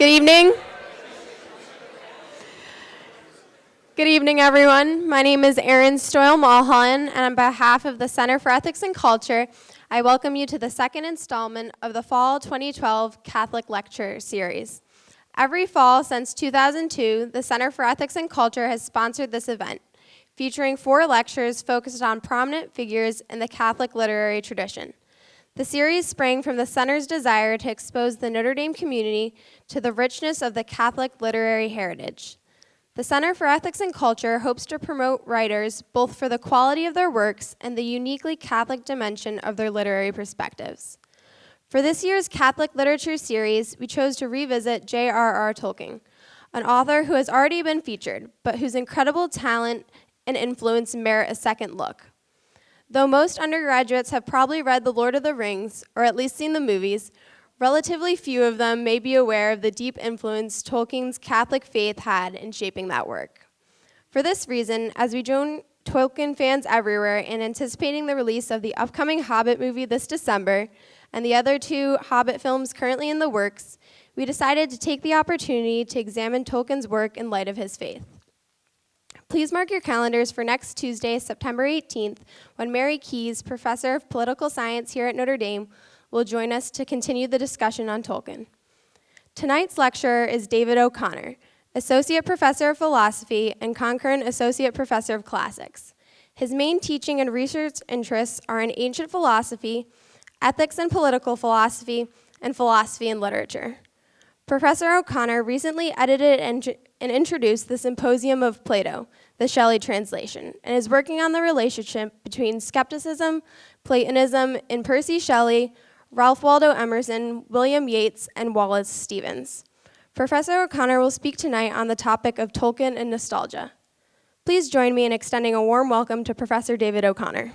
Good evening. Good evening, everyone. My name is Erin Stoyle-Mulholland, and on behalf of the Center for Ethics and Culture, I welcome you to the second installment of the Fall 2012 Catholic Lecture Series. Every fall since 2002, the Center for Ethics and Culture has sponsored this event, featuring 4 lectures focused on prominent figures in the Catholic literary tradition. The series sprang from the Center's desire to expose the Notre Dame community to the richness of the Catholic literary heritage. The Center for Ethics and Culture hopes to promote writers both for the quality of their works and the uniquely Catholic dimension of their literary perspectives. For this year's Catholic Literature Series, we chose to revisit J.R.R. Tolkien, an author who has already been featured, but whose incredible talent and influence merit a second look. Though most undergraduates have probably read The Lord of the Rings, or at least seen the movies, relatively few of them may be aware of the deep influence Tolkien's Catholic faith had in shaping that work. For this reason, as we join Tolkien fans everywhere in anticipating the release of the upcoming Hobbit movie this December, and the other 2 Hobbit films currently in the works, we decided to take the opportunity to examine Tolkien's work in light of his faith. Please mark your calendars for next Tuesday, September 18th, when Mary Keyes, Professor of Political Science here at Notre Dame, will join us to continue the discussion on Tolkien. Tonight's lecturer is David O'Connor, Associate Professor of Philosophy and concurrent Associate Professor of Classics. His main teaching and research interests are in ancient philosophy, ethics and political philosophy, and philosophy and literature. Professor O'Connor recently edited and introduced the Symposium of Plato, the Shelley translation, and is working on the relationship between skepticism, Platonism in Percy Shelley, Ralph Waldo Emerson, William Yeats, and Wallace Stevens. Professor O'Connor will speak tonight on the topic of Tolkien and nostalgia. Please join me in extending a warm welcome to Professor David O'Connor.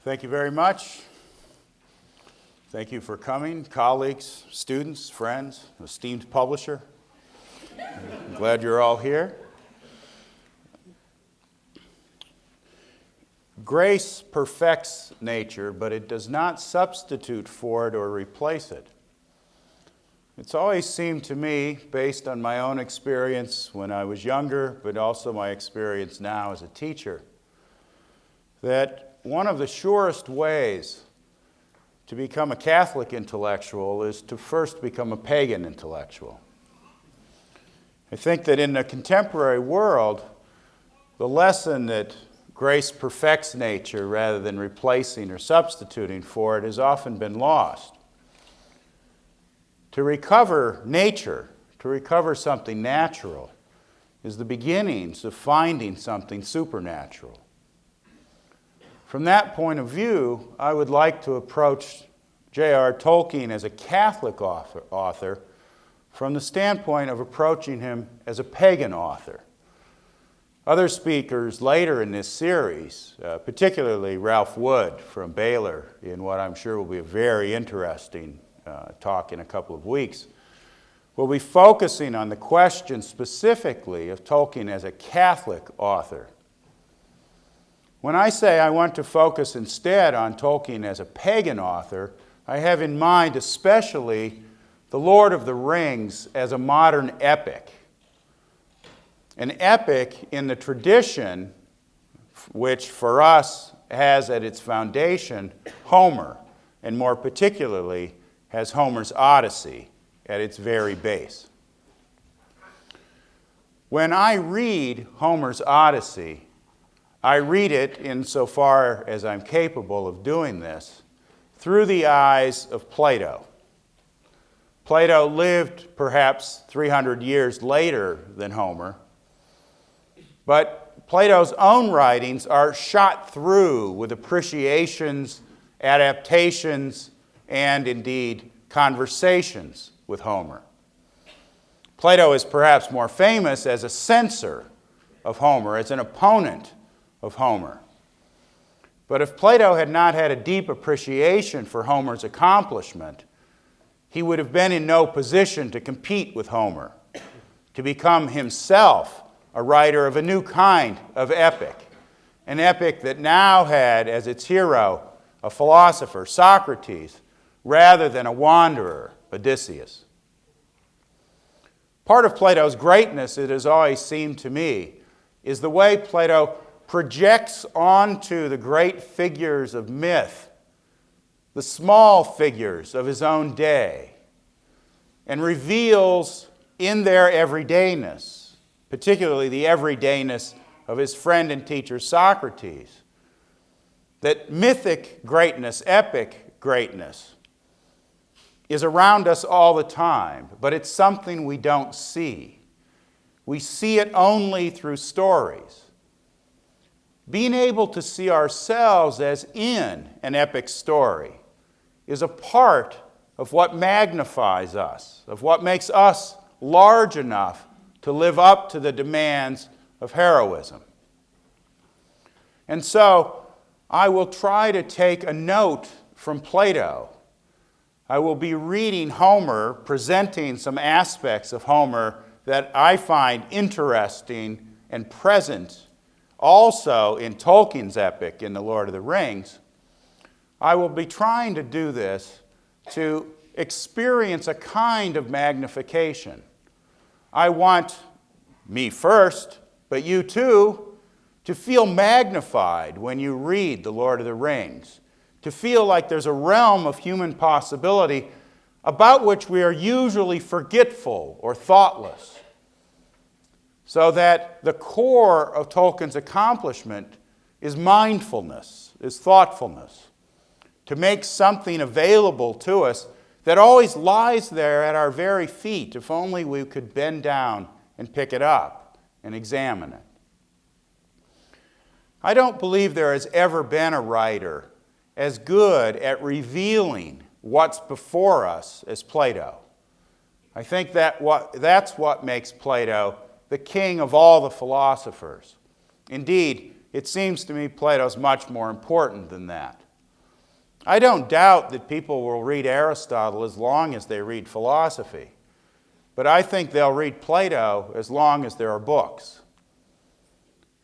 Thank you very much. Thank you for coming, colleagues, students, friends, esteemed publisher. I'm glad you're all here. Grace perfects nature, but it does not substitute for it or replace it. It's always seemed to me, based on my own experience when I was younger, but also my experience now as a teacher, that one of the surest ways to become a Catholic intellectual is to first become a pagan intellectual. I think that in the contemporary world, the lesson that grace perfects nature rather than replacing or substituting for it has often been lost. To recover nature, to recover something natural, is the beginnings of finding something supernatural. From that point of view, I would like to approach J.R.R. Tolkien as a Catholic author from the standpoint of approaching him as a pagan author. Other speakers later in this series, particularly Ralph Wood from Baylor, in what I'm sure will be a very interesting talk in a couple of weeks, will be focusing on the question specifically of Tolkien as a Catholic author. When I say I want to focus instead on Tolkien as a pagan author, I have in mind especially The Lord of the Rings as a modern epic. An epic in the tradition which for us has at its foundation Homer, and more particularly has Homer's Odyssey at its very base. When I read Homer's Odyssey, I read it, insofar as I'm capable of doing this, through the eyes of Plato. Plato lived perhaps 300 years later than Homer, but Plato's own writings are shot through with appreciations, adaptations, and indeed conversations with Homer. Plato is perhaps more famous as a censor of Homer, as an opponent of Homer. But if Plato had not had a deep appreciation for Homer's accomplishment, he would have been in no position to compete with Homer, to become himself a writer of a new kind of epic, an epic that now had as its hero a philosopher, Socrates, rather than a wanderer, Odysseus. Part of Plato's greatness, it has always seemed to me, is the way Plato projects onto the great figures of myth the small figures of his own day and reveals in their everydayness, particularly the everydayness of his friend and teacher Socrates, that mythic greatness, epic greatness, is around us all the time, but it's something we don't see. We see it only through stories. Being able to see ourselves as in an epic story is a part of what magnifies us, of what makes us large enough to live up to the demands of heroism. And so, I will try to take a note from Plato. I will be reading Homer, presenting some aspects of Homer that I find interesting and present also in Tolkien's epic in The Lord of the Rings. I will be trying to do this to experience a kind of magnification. I want me first, but you too, to feel magnified when you read The Lord of the Rings, to feel like there's a realm of human possibility about which we are usually forgetful or thoughtless, so that the core of Tolkien's accomplishment is mindfulness, is thoughtfulness, to make something available to us that always lies there at our very feet, if only we could bend down and pick it up and examine it. I don't believe there has ever been a writer as good at revealing what's before us as Plato. I think that's what makes Plato the king of all the philosophers. Indeed, it seems to me Plato's much more important than that. I don't doubt that people will read Aristotle as long as they read philosophy, but I think they'll read Plato as long as there are books.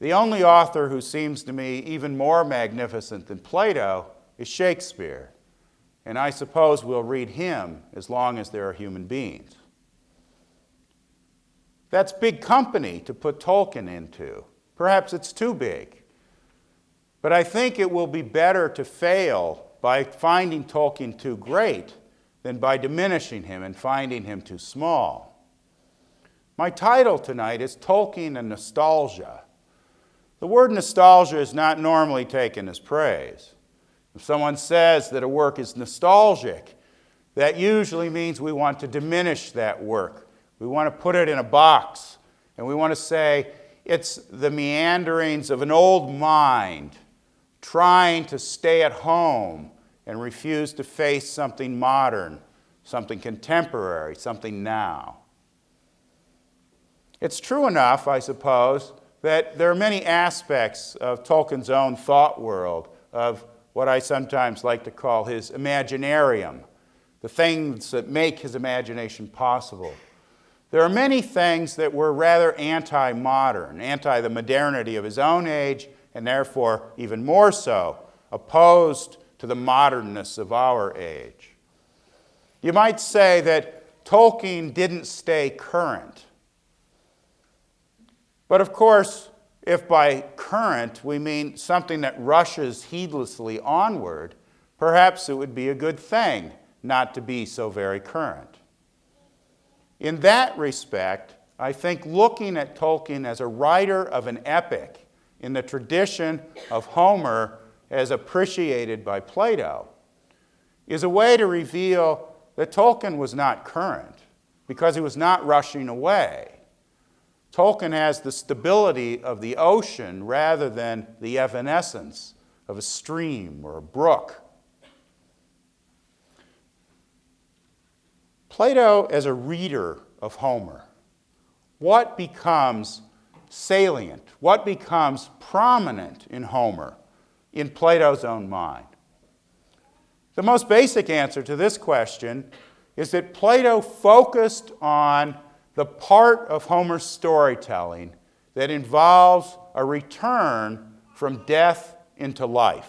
The only author who seems to me even more magnificent than Plato is Shakespeare, and I suppose we'll read him as long as there are human beings. That's big company to put Tolkien into. Perhaps it's too big. But I think it will be better to fail by finding Tolkien too great than by diminishing him and finding him too small. My title tonight is Tolkien and Nostalgia. The word nostalgia is not normally taken as praise. If someone says that a work is nostalgic, that usually means we want to diminish that work. We want to put it in a box, and we want to say it's the meanderings of an old mind trying to stay at home and refuse to face something modern, something contemporary, something now. It's true enough, I suppose, that there are many aspects of Tolkien's own thought world, of what I sometimes like to call his imaginarium, the things that make his imagination possible. There are many things that were rather anti-modern, anti the modernity of his own age, and therefore even more so, opposed to the modernness of our age. You might say that Tolkien didn't stay current. But of course, if by current we mean something that rushes heedlessly onward, perhaps it would be a good thing not to be so very current. In that respect, I think looking at Tolkien as a writer of an epic in the tradition of Homer as appreciated by Plato is a way to reveal that Tolkien was not current because he was not rushing away. Tolkien has the stability of the ocean rather than the evanescence of a stream or a brook. Plato as a reader of Homer, what becomes salient, what becomes prominent in Homer, in Plato's own mind? The most basic answer to this question is that Plato focused on the part of Homer's storytelling that involves a return from death into life.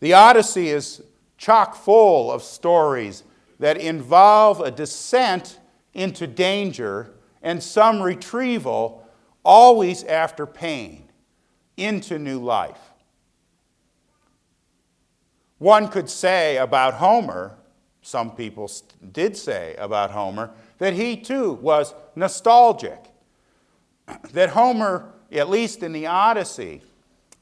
The Odyssey is chock full of stories that involve a descent into danger and some retrieval, always after pain, into new life. One could say about Homer, some people did say about Homer, that he too was nostalgic. That Homer, at least in the Odyssey,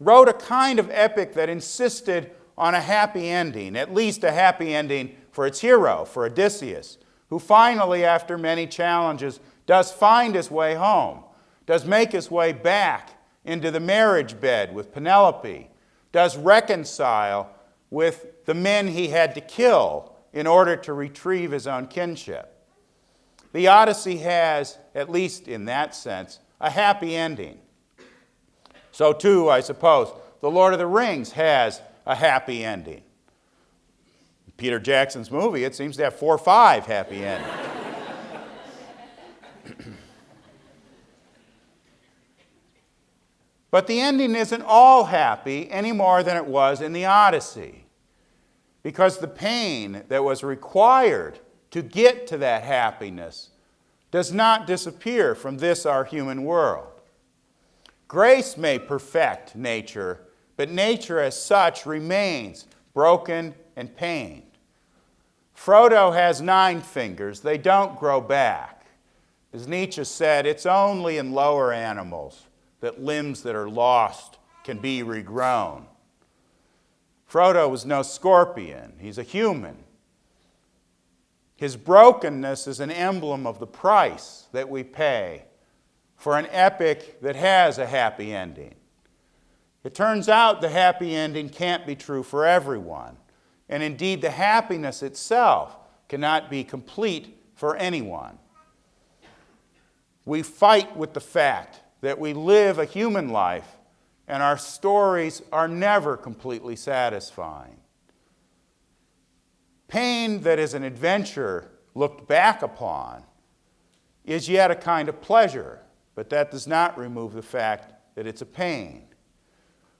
wrote a kind of epic that insisted on a happy ending, at least a happy ending for its hero, for Odysseus, who finally, after many challenges, does find his way home, does make his way back into the marriage bed with Penelope, does reconcile with the men he had to kill in order to retrieve his own kinship. The Odyssey has, at least in that sense, a happy ending. So too, I suppose, The Lord of the Rings has a happy ending. Peter Jackson's movie, it seems to have 4 or 5 happy endings. But the ending isn't all happy any more than it was in the Odyssey, because the pain that was required to get to that happiness does not disappear from this, our human world. Grace may perfect nature, but nature as such remains broken and pained. Frodo has 9 fingers. They don't grow back. As Nietzsche said, it's only in lower animals that limbs that are lost can be regrown. Frodo was no scorpion. He's a human. His brokenness is an emblem of the price that we pay for an epic that has a happy ending. It turns out the happy ending can't be true for everyone. And indeed, the happiness itself cannot be complete for anyone. We fight with the fact that we live a human life and our stories are never completely satisfying. Pain that is an adventure looked back upon is yet a kind of pleasure, but that does not remove the fact that it's a pain.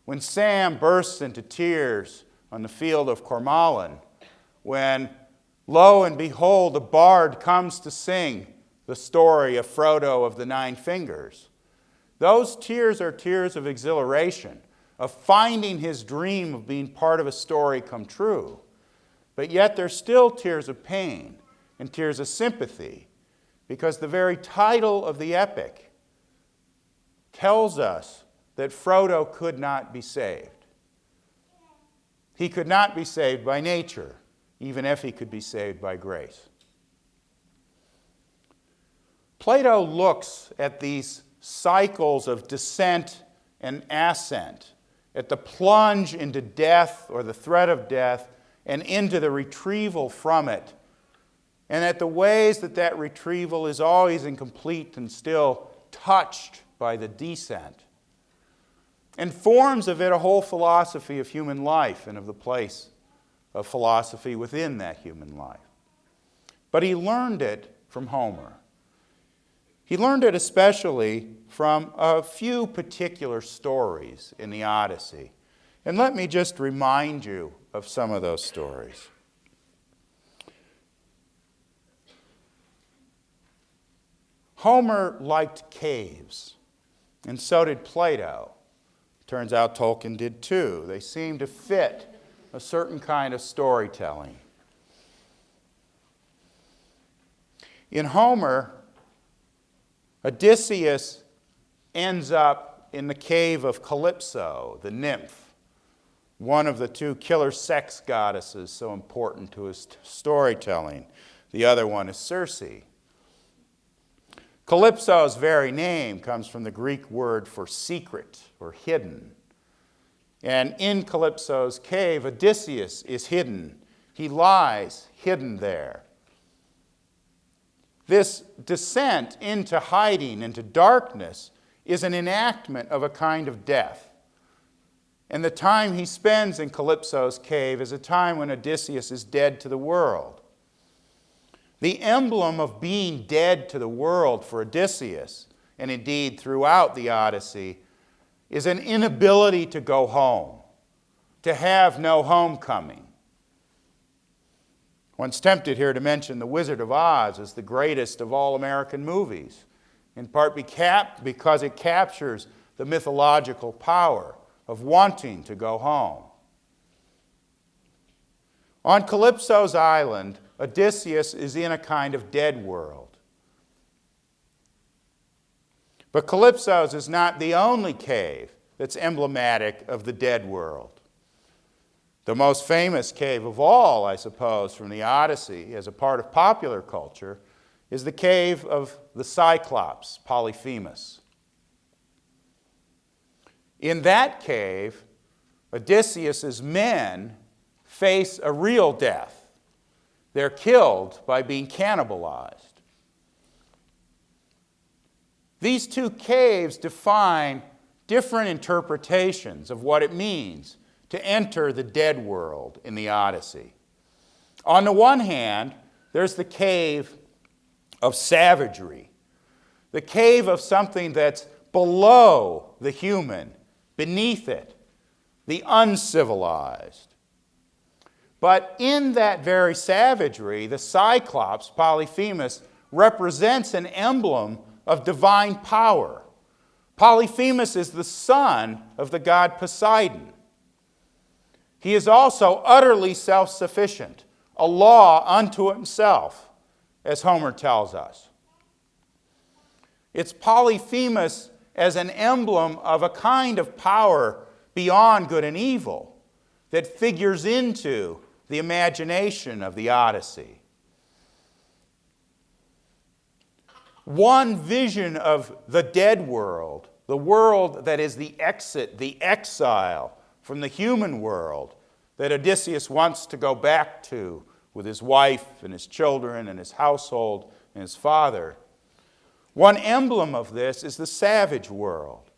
When Sam bursts into tears on the field of Cormoran, when, lo and behold, a bard comes to sing the story of Frodo of the 9 fingers, those tears are tears of exhilaration, of finding his dream of being part of a story come true. But yet they're still tears of pain and tears of sympathy, because the very title of the epic tells us that Frodo could not be saved. He could not be saved by nature, even if he could be saved by grace. Plato looks at these cycles of descent and ascent, at the plunge into death or the threat of death, and into the retrieval from it, and at the ways that that retrieval is always incomplete and still touched by the descent, and forms of it a whole philosophy of human life and of the place of philosophy within that human life. But he learned it from Homer. He learned it especially from a few particular stories in the Odyssey. And let me just remind you of some of those stories. Homer liked caves, and so did Plato. Turns out Tolkien did too. They seem to fit a certain kind of storytelling. In Homer, Odysseus ends up in the cave of Calypso, the nymph, one of the 2 killer sex goddesses so important to his storytelling. The other one is Circe. Calypso's very name comes from the Greek word for secret or hidden. And in Calypso's cave, Odysseus is hidden. He lies hidden there. This descent into hiding, into darkness, is an enactment of a kind of death. And the time he spends in Calypso's cave is a time when Odysseus is dead to the world. The emblem of being dead to the world for Odysseus and indeed throughout the Odyssey, is an inability to go home, to have no homecoming. One's tempted here to mention The Wizard of Oz as the greatest of all American movies, in part because it captures the mythological power of wanting to go home. On Calypso's island, Odysseus is in a kind of dead world. But Calypso's is not the only cave that's emblematic of the dead world. The most famous cave of all, I suppose, from the Odyssey as a part of popular culture is the cave of the Cyclops, Polyphemus. In that cave, Odysseus's men face a real death. They're killed by being cannibalized. These two caves define different interpretations of what it means to enter the dead world in the Odyssey. On the one hand, there's the cave of savagery, the cave of something that's below the human, beneath it, the uncivilized. But in that very savagery, the Cyclops, Polyphemus, represents an emblem of divine power. Polyphemus is the son of the god Poseidon. He is also utterly self-sufficient, a law unto himself, as Homer tells us. It's Polyphemus as an emblem of a kind of power beyond good and evil that figures into the imagination of the Odyssey. One vision of the dead world, the world that is the exit, the exile from the human world that Odysseus wants to go back to with his wife and his children and his household and his father. One emblem of this is the savage world,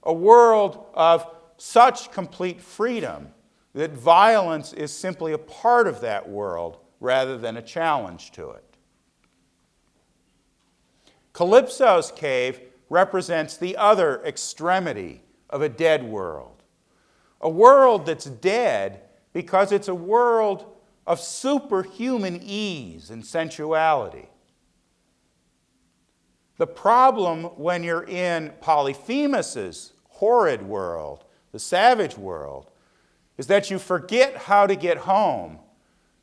a world of such complete freedom that violence is simply a part of that world rather than a challenge to it. Calypso's cave represents the other extremity of a dead world, a world that's dead because it's a world of superhuman ease and sensuality. The problem when you're in Polyphemus's horrid world, the savage world, is that you forget how to get home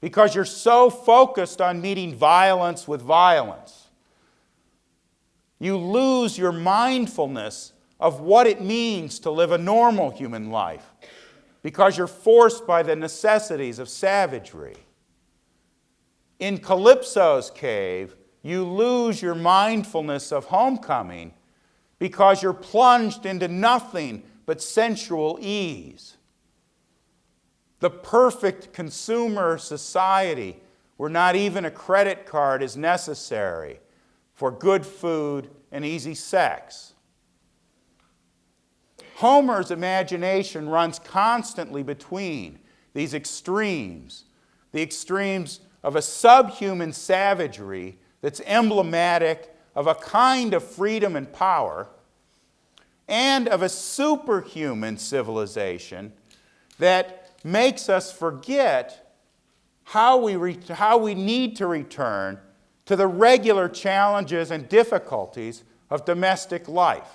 because you're so focused on meeting violence with violence. You lose your mindfulness of what it means to live a normal human life because you're forced by the necessities of savagery. In Calypso's cave, you lose your mindfulness of homecoming because you're plunged into nothing but sensual ease. The perfect consumer society where not even a credit card is necessary for good food and easy sex. Homer's imagination runs constantly between these extremes, the extremes of a subhuman savagery that's emblematic of a kind of freedom and power, and of a superhuman civilization that makes us forget how we need to return to the regular challenges and difficulties of domestic life.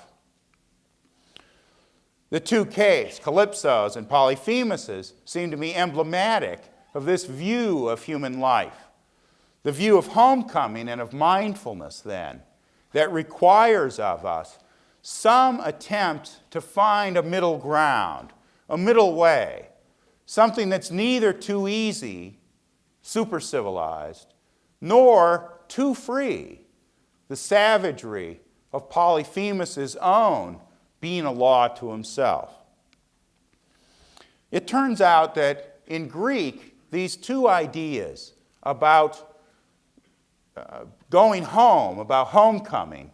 The two caves, Calypso's and Polyphemus's, seem to be emblematic of this view of human life, the view of homecoming and of mindfulness, then, that requires of us some attempt to find a middle ground, a middle way, something that's neither too easy, super civilized, nor too free, the savagery of Polyphemus's own being a law to himself. It turns out that in Greek, these two ideas about going home, about homecoming,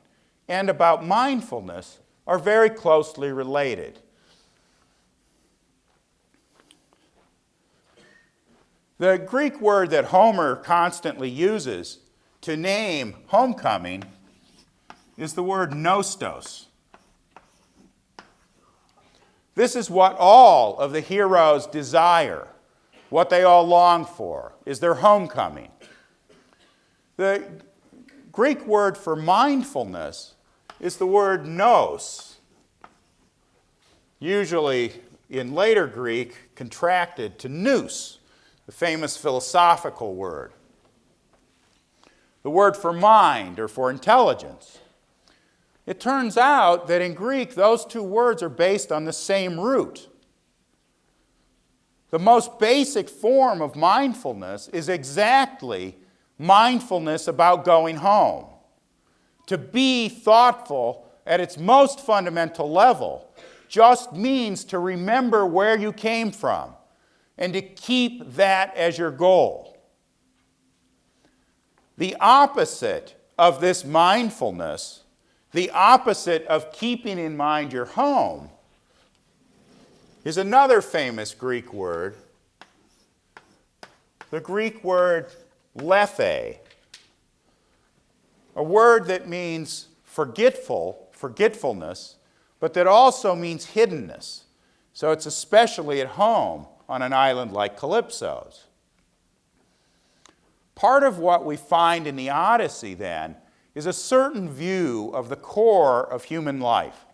and about mindfulness are very closely related. The Greek word that Homer constantly uses to name homecoming is the word nostos. This is what all of the heroes desire, what they all long for, is their homecoming. The Greek word for mindfulness is the word nous, usually in later Greek contracted to nous, the famous philosophical word. The word for mind or for intelligence. It turns out that in Greek those two words are based on the same root. The most basic form of mindfulness is exactly mindfulness about going home. To be thoughtful at its most fundamental level just means to remember where you came from and to keep that as your goal. The opposite of this mindfulness, the opposite of keeping in mind your home, is another famous Greek word, the Greek word lethe, a word that means forgetfulness, but that also means hiddenness. So it's especially at home on an island like Calypso's. Part of what we find in the Odyssey, then, is a certain view of the core of human life.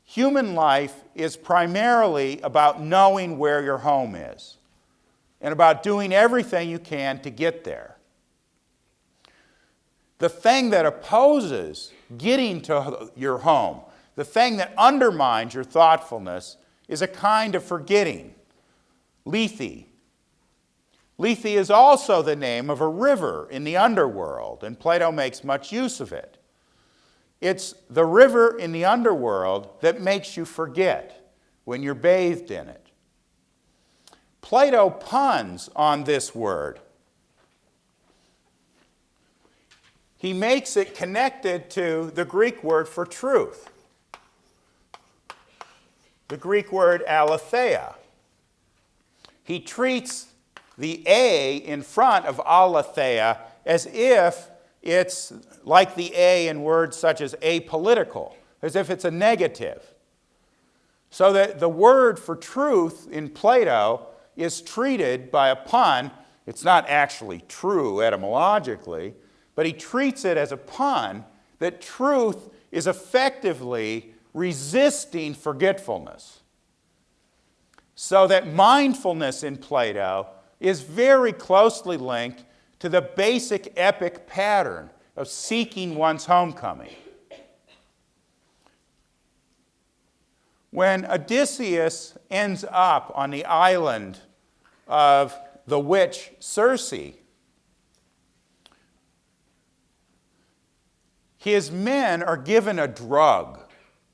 Human life is primarily about knowing where your home is and about doing everything you can to get there. The thing that opposes getting to your home, the thing that undermines your thoughtfulness, is a kind of forgetting, lethe. Lethe is also the name of a river in the underworld, and Plato makes much use of it. It's the river in the underworld that makes you forget when you're bathed in it. Plato puns on this word. He makes it connected to the Greek word for truth, the Greek word aletheia. He treats the A in front of aletheia as if it's like the A in words such as apolitical, as if it's a negative. So that the word for truth in Plato is treated by a pun. It's not actually true etymologically, but he treats it as a pun that truth is effectively resisting forgetfulness. So that mindfulness in Plato is very closely linked to the basic epic pattern of seeking one's homecoming. When Odysseus ends up on the island of the witch Circe, his men are given a drug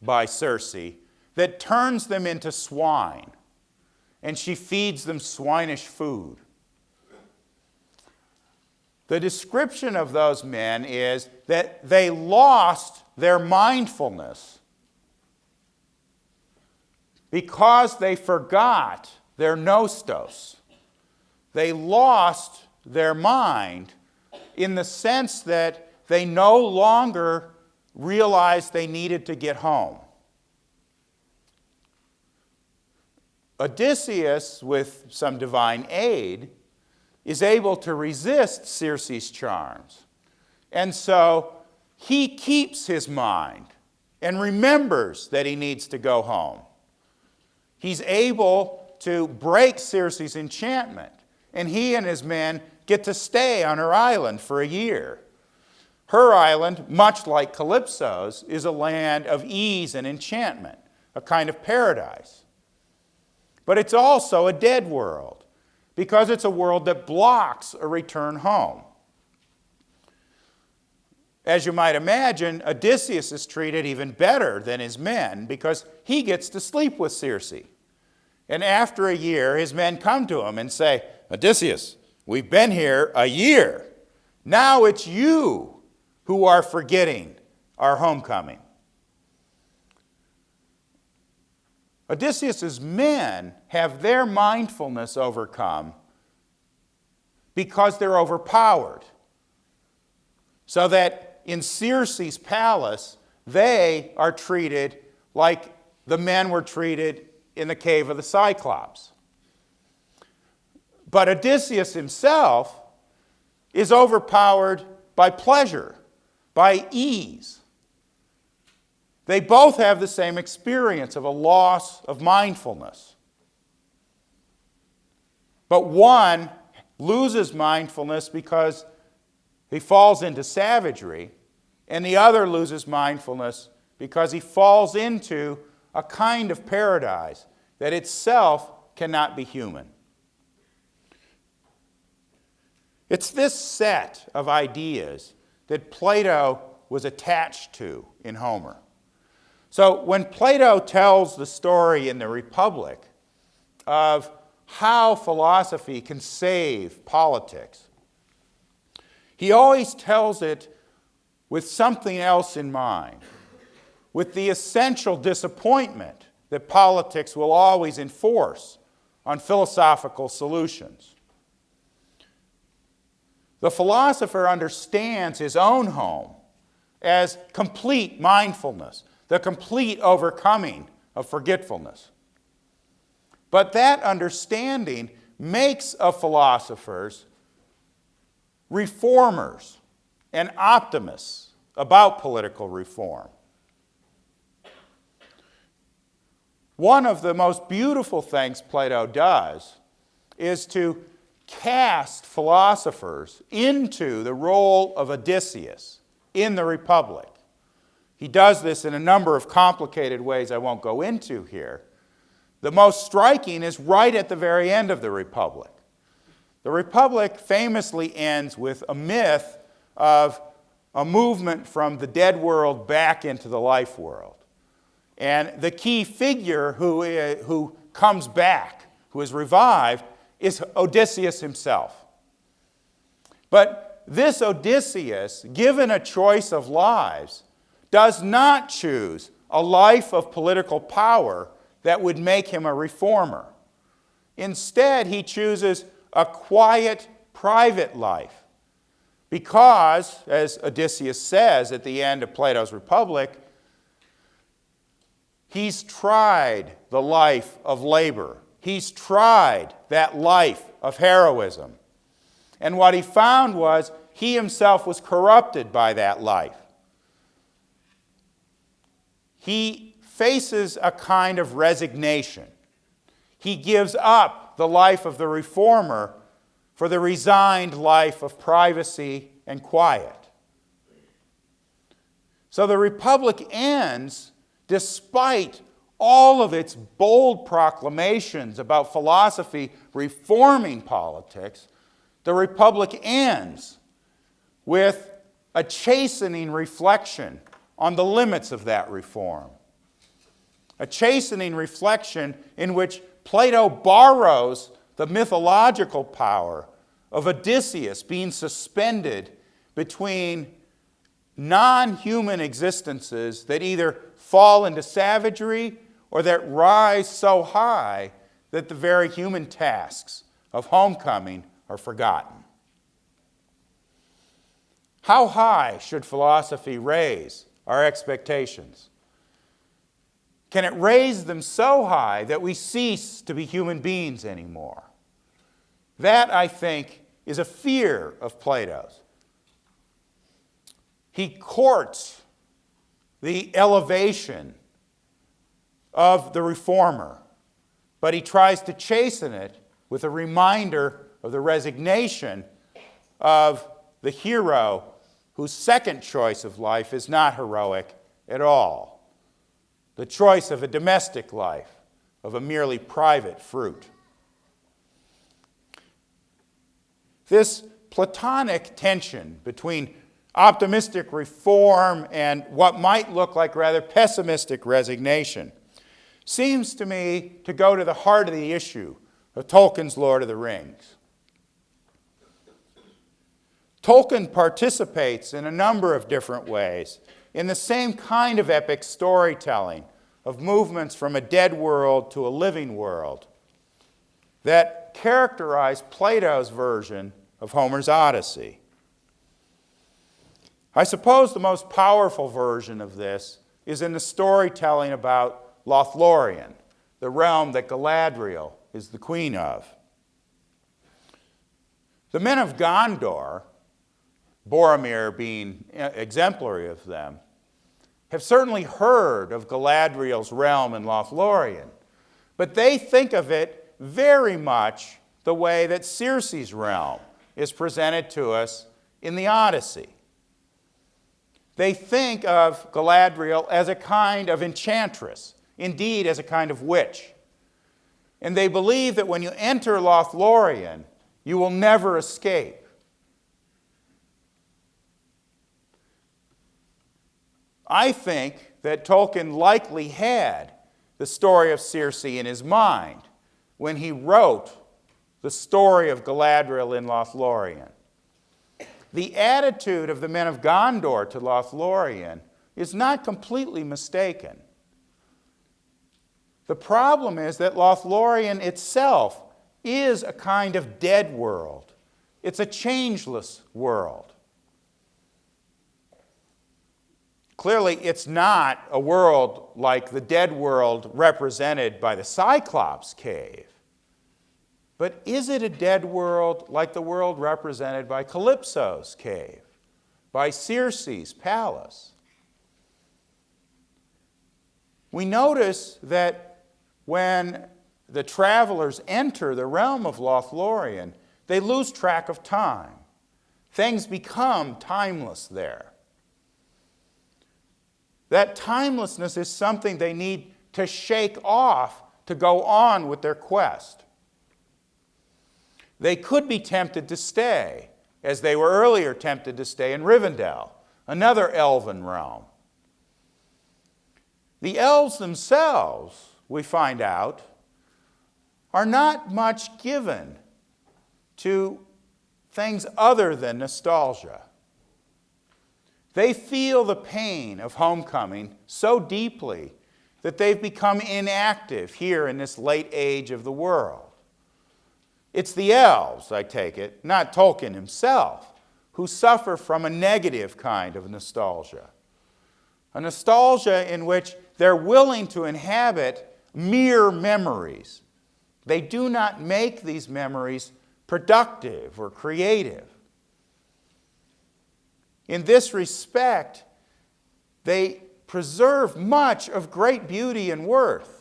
by Circe that turns them into swine, and she feeds them swinish food. The description of those men is that they lost their mindfulness because they forgot their nostos. They lost their mind in the sense that they no longer realized they needed to get home. Odysseus, with some divine aid, is able to resist Circe's charms. And so he keeps his mind and remembers that he needs to go home. He's able to break Circe's enchantment, and he and his men get to stay on her island for a year. Her island, much like Calypso's, is a land of ease and enchantment, a kind of paradise. But it's also a dead world, because it's a world that blocks a return home. As you might imagine, Odysseus is treated even better than his men because he gets to sleep with Circe. And after a year, his men come to him and say, "Odysseus, we've been here a year. Now it's you who are forgetting our homecoming." Odysseus' men have their mindfulness overcome because they're overpowered. So that in Circe's palace, they are treated like the men were treated in the cave of the Cyclops. But Odysseus himself is overpowered by pleasure, by ease. They both have the same experience of a loss of mindfulness. But one loses mindfulness because he falls into savagery, and the other loses mindfulness because he falls into a kind of paradise that itself cannot be human. It's this set of ideas that Plato was attached to in Homer. So when Plato tells the story in the Republic of how philosophy can save politics, he always tells it with something else in mind, with the essential disappointment that politics will always enforce on philosophical solutions. The philosopher understands his own home as complete mindfulness, the complete overcoming of forgetfulness. But that understanding makes of philosophers reformers and optimists about political reform. One of the most beautiful things Plato does is to cast philosophers into the role of Odysseus in the Republic. He does this in a number of complicated ways I won't go into here. The most striking is right at the very end of the Republic. The Republic famously ends with a myth of a movement from the dead world back into the life world. And the key figure who comes back, who is revived, is Odysseus himself. But this Odysseus, given a choice of lives, does not choose a life of political power that would make him a reformer. Instead, he chooses a quiet, private life because, as Odysseus says at the end of Plato's Republic, he's tried the life of labor. He's tried that life of heroism. And what he found was he himself was corrupted by that life. He faces a kind of resignation. He gives up the life of the reformer for the resigned life of privacy and quiet. So the Republic ends despite all of its bold proclamations about philosophy reforming politics. The Republic ends with a chastening reflection on the limits of that reform. A chastening reflection in which Plato borrows the mythological power of Odysseus being suspended between non-human existences that either fall into savagery or that rise so high that the very human tasks of homecoming are forgotten. How high should philosophy raise our expectations? Can it raise them so high that we cease to be human beings anymore? That, I think, is a fear of Plato's. He courts the elevation of the reformer, but he tries to chasten it with a reminder of the resignation of the hero whose second choice of life is not heroic at all. The choice of a domestic life, of a merely private fruit. This Platonic tension between optimistic reform and what might look like rather pessimistic resignation seems to me to go to the heart of the issue of Tolkien's Lord of the Rings. Tolkien participates in a number of different ways in the same kind of epic storytelling of movements from a dead world to a living world that characterize Plato's version of Homer's Odyssey. I suppose the most powerful version of this is in the storytelling about Lothlorien, the realm that Galadriel is the queen of. The men of Gondor, Boromir being exemplary of them, have certainly heard of Galadriel's realm in Lothlorien, but they think of it very much the way that Circe's realm is presented to us in the Odyssey. They think of Galadriel as a kind of enchantress, indeed as a kind of witch. And they believe that when you enter Lothlorien, you will never escape. I think that Tolkien likely had the story of Circe in his mind when he wrote the story of Galadriel in Lothlorien. The attitude of the men of Gondor to Lothlorien is not completely mistaken. The problem is that Lothlorien itself is a kind of dead world. It's a changeless world. Clearly, it's not a world like the dead world represented by the Cyclops cave. But is it a dead world like the world represented by Calypso's cave, by Circe's palace? We notice that when the travelers enter the realm of Lothlorien, they lose track of time. Things become timeless there. That timelessness is something they need to shake off to go on with their quest. They could be tempted to stay, as they were earlier tempted to stay in Rivendell, another elven realm. The elves themselves, we find out, are not much given to things other than nostalgia. They feel the pain of homecoming so deeply that they've become inactive here in this late age of the world. It's the elves, I take it, not Tolkien himself, who suffer from a negative kind of nostalgia. A nostalgia in which they're willing to inhabit mere memories. They do not make these memories productive or creative. In this respect, they preserve much of great beauty and worth,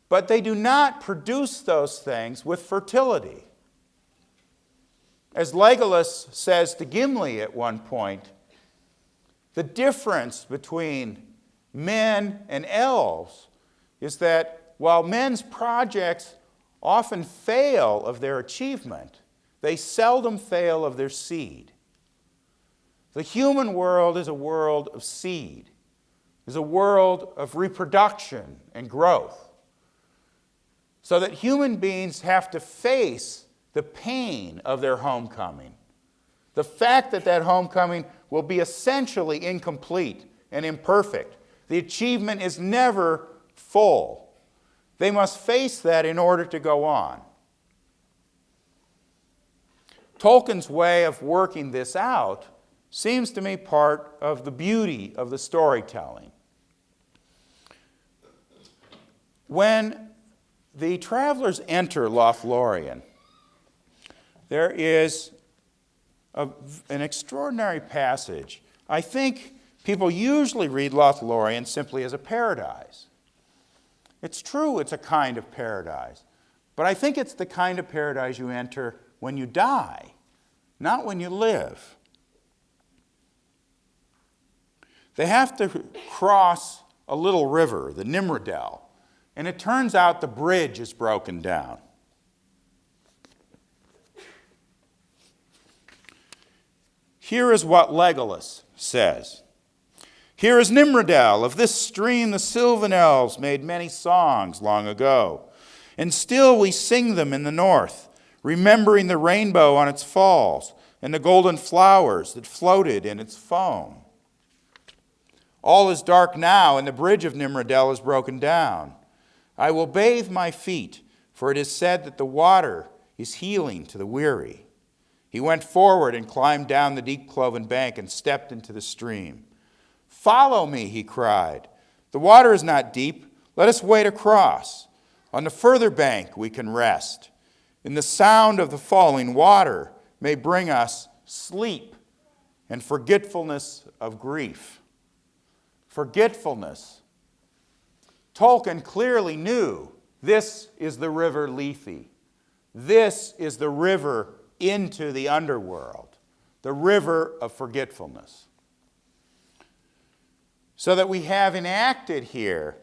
but they do not produce those things with fertility. As Legolas says to Gimli at one point, the difference between men and elves is that while men's projects often fail of their achievement, they seldom fail of their seed. The human world is a world of seed, is a world of reproduction and growth. So that human beings have to face the pain of their homecoming. The fact that that homecoming will be essentially incomplete and imperfect. The achievement is never full. They must face that in order to go on. Tolkien's way of working this out seems to me part of the beauty of the storytelling. When the travelers enter Lothlorien, there is an extraordinary passage. I think people usually read Lothlorien simply as a paradise. It's true it's a kind of paradise, but I think it's the kind of paradise you enter when you die, not when you live. They have to cross a little river, the Nimrodel, and it turns out the bridge is broken down. Here is what Legolas says. Here is Nimrodel. Of this stream the Sylvan elves made many songs long ago, and still we sing them in the north, remembering the rainbow on its falls and the golden flowers that floated in its foam. All is dark now, and the bridge of Nimrodel is broken down. I will bathe my feet, for it is said that the water is healing to the weary. He went forward and climbed down the deep cloven bank and stepped into the stream. "Follow me," he cried. "The water is not deep. Let us wade across. On the further bank we can rest. In the sound of the falling water may bring us sleep and forgetfulness of grief." Forgetfulness. Tolkien clearly knew this is the river Lethe. This is the river into the underworld, the river of forgetfulness. So that we have enacted here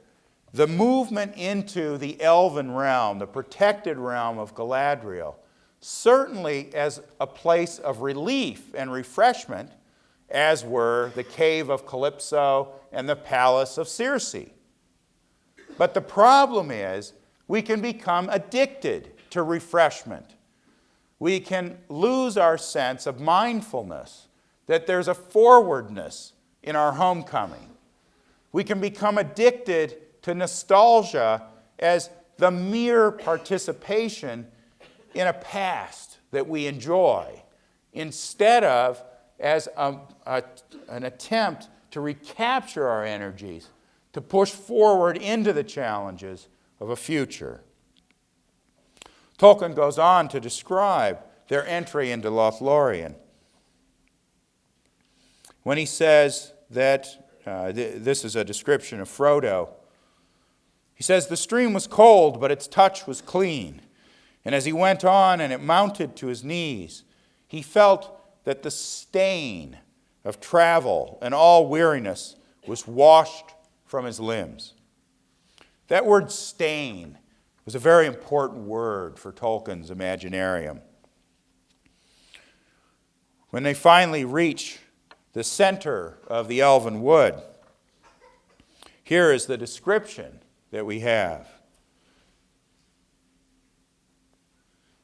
the movement into the elven realm, the protected realm of Galadriel, certainly as a place of relief and refreshment, as were the cave of Calypso and the palace of Circe. But the problem is, we can become addicted to refreshment. We can lose our sense of mindfulness, that there's a forwardness in our homecoming. We can become addicted to nostalgia as the mere participation in a past that we enjoy, instead of as an attempt to recapture our energies, to push forward into the challenges of a future. Tolkien goes on to describe their entry into Lothlorien when he says that, this is a description of Frodo. He says, "The stream was cold, but its touch was clean. And as he went on and it mounted to his knees, he felt that the stain of travel and all weariness was washed from his limbs." That word stain was a very important word for Tolkien's Imaginarium. When they finally reach the center of the elven wood, here is the description that we have.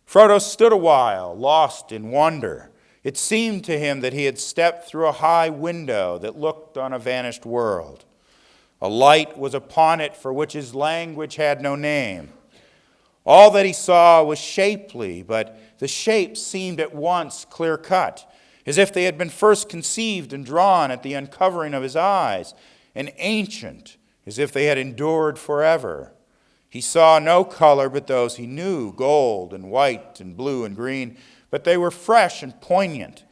Frodo stood a while, lost in wonder. It seemed to him that he had stepped through a high window that looked on a vanished world. A light was upon it for which his language had no name. All that he saw was shapely, but the shapes seemed at once clear-cut, as if they had been first conceived and drawn at the uncovering of his eyes, and ancient, as if they had endured forever. He saw no color but those he knew, gold and white and blue and green, but they were fresh and poignant,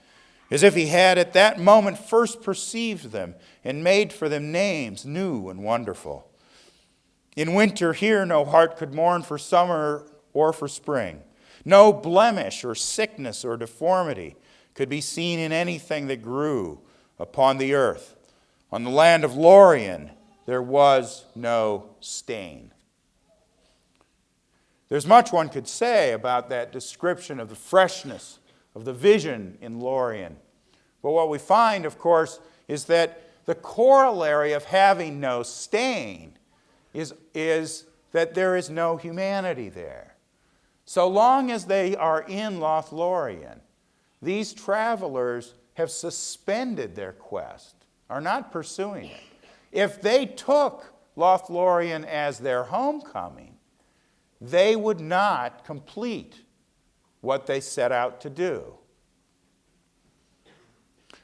as if he had at that moment first perceived them and made for them names new and wonderful. In winter here no heart could mourn for summer or for spring. No blemish or sickness or deformity could be seen in anything that grew upon the earth. On the land of Lorien there was no stain. There's much one could say about that description of the freshness of the vision in Lorien. But what we find, of course, is that the corollary of having no stain is that there is no humanity there. So long as they are in Lothlorien, these travelers have suspended their quest, are not pursuing it. If they took Lothlorien as their homecoming, they would not complete what they set out to do.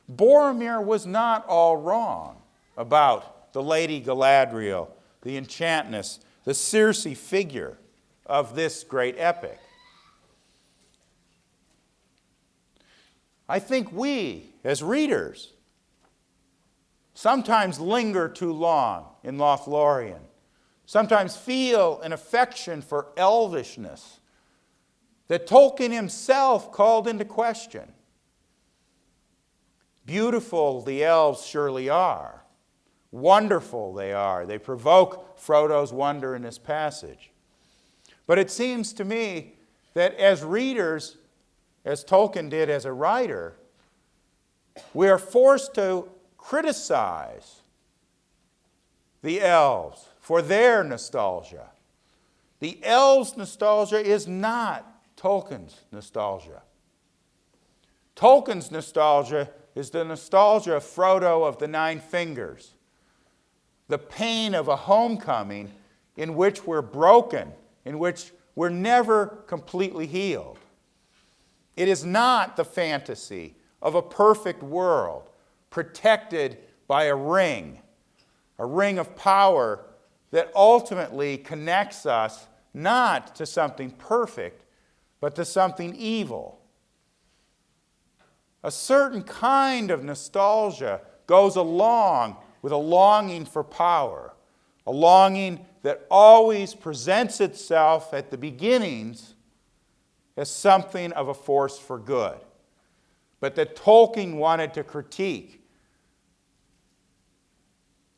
Boromir was not all wrong about the Lady Galadriel, the enchantness, the Circe figure of this great epic. I think we, as readers, sometimes linger too long in Lothlorien, sometimes feel an affection for elvishness that Tolkien himself called into question. Beautiful the elves surely are. Wonderful they are. They provoke Frodo's wonder in this passage. But it seems to me that as readers, as Tolkien did as a writer, we are forced to criticize the elves for their nostalgia. The elves' nostalgia is not Tolkien's nostalgia. Tolkien's nostalgia is the nostalgia of Frodo of the Nine Fingers, the pain of a homecoming in which we're broken, in which we're never completely healed. It is not the fantasy of a perfect world protected by a ring of power that ultimately connects us not to something perfect, but to something evil. A certain kind of nostalgia goes along with a longing for power, a longing that always presents itself at the beginnings as something of a force for good, but that Tolkien wanted to critique.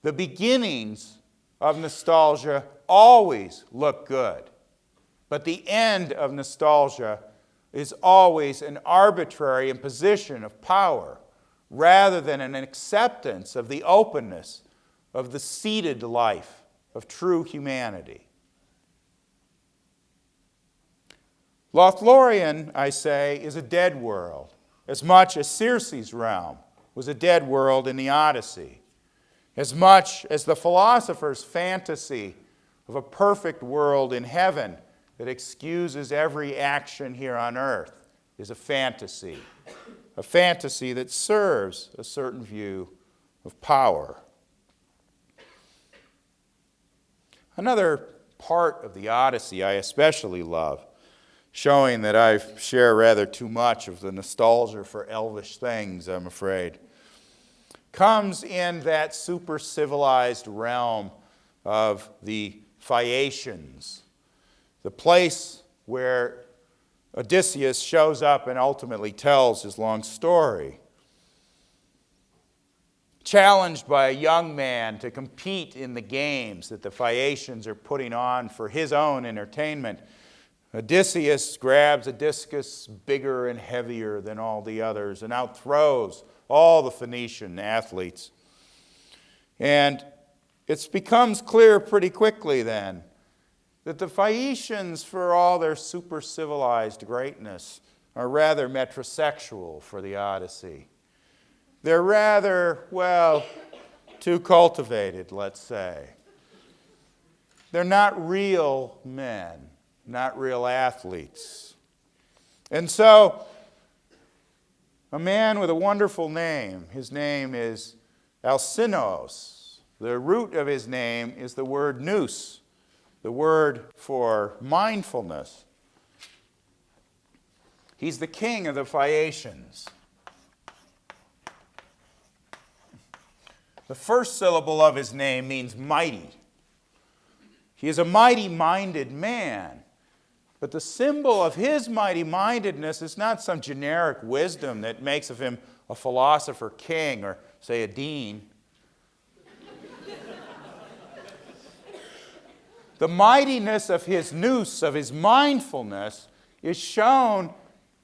The beginnings of nostalgia always look good, but the end of nostalgia is always an arbitrary imposition of power rather than an acceptance of the openness of the seated life of true humanity. Lothlorien, I say, is a dead world, as much as Circe's realm was a dead world in the Odyssey, as much as the philosopher's fantasy of a perfect world in heaven that excuses every action here on earth is a fantasy that serves a certain view of power. Another part of the Odyssey I especially love, showing that I share rather too much of the nostalgia for elvish things, I'm afraid, comes in that super-civilized realm of the Phaeacians, the place where Odysseus shows up and ultimately tells his long story. Challenged by a young man to compete in the games that the Phaeacians are putting on for his own entertainment, Odysseus grabs a discus bigger and heavier than all the others and outthrows all the Phoenician athletes. And it becomes clear pretty quickly then that the Phaeacians, for all their super-civilized greatness, are rather metrosexual for the Odyssey. They're rather, too cultivated, let's say. They're not real men, not real athletes. And so, a man with a wonderful name, his name is Alcinous. The root of his name is the word nous, the word for mindfulness. He's the king of the Phaeacians. The first syllable of his name means mighty. He is a mighty-minded man. But the symbol of his mighty-mindedness is not some generic wisdom that makes of him a philosopher king or, say, a dean. The mightiness of his nous, of his mindfulness, is shown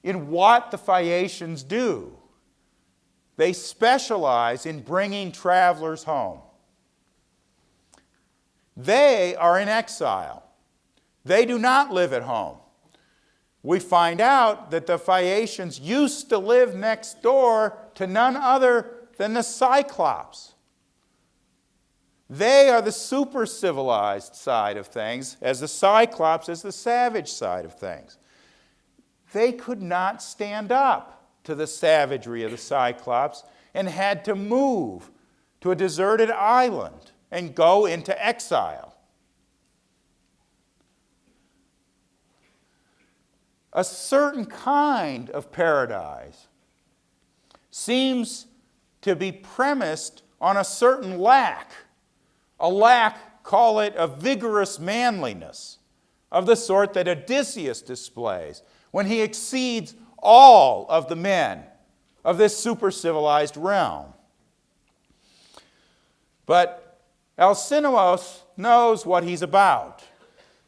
in what the Phaeacians do. They specialize in bringing travelers home. They are in exile. They do not live at home. We find out that the Phaeacians used to live next door to none other than the Cyclops. They are the super-civilized side of things, as the Cyclops is the savage side of things. They could not stand up to the savagery of the Cyclops and had to move to a deserted island and go into exile. A certain kind of paradise seems to be premised on a certain lack. A lack, call it a vigorous manliness, of the sort that Odysseus displays when he exceeds all of the men of this super-civilized realm. But Alcinous knows what he's about.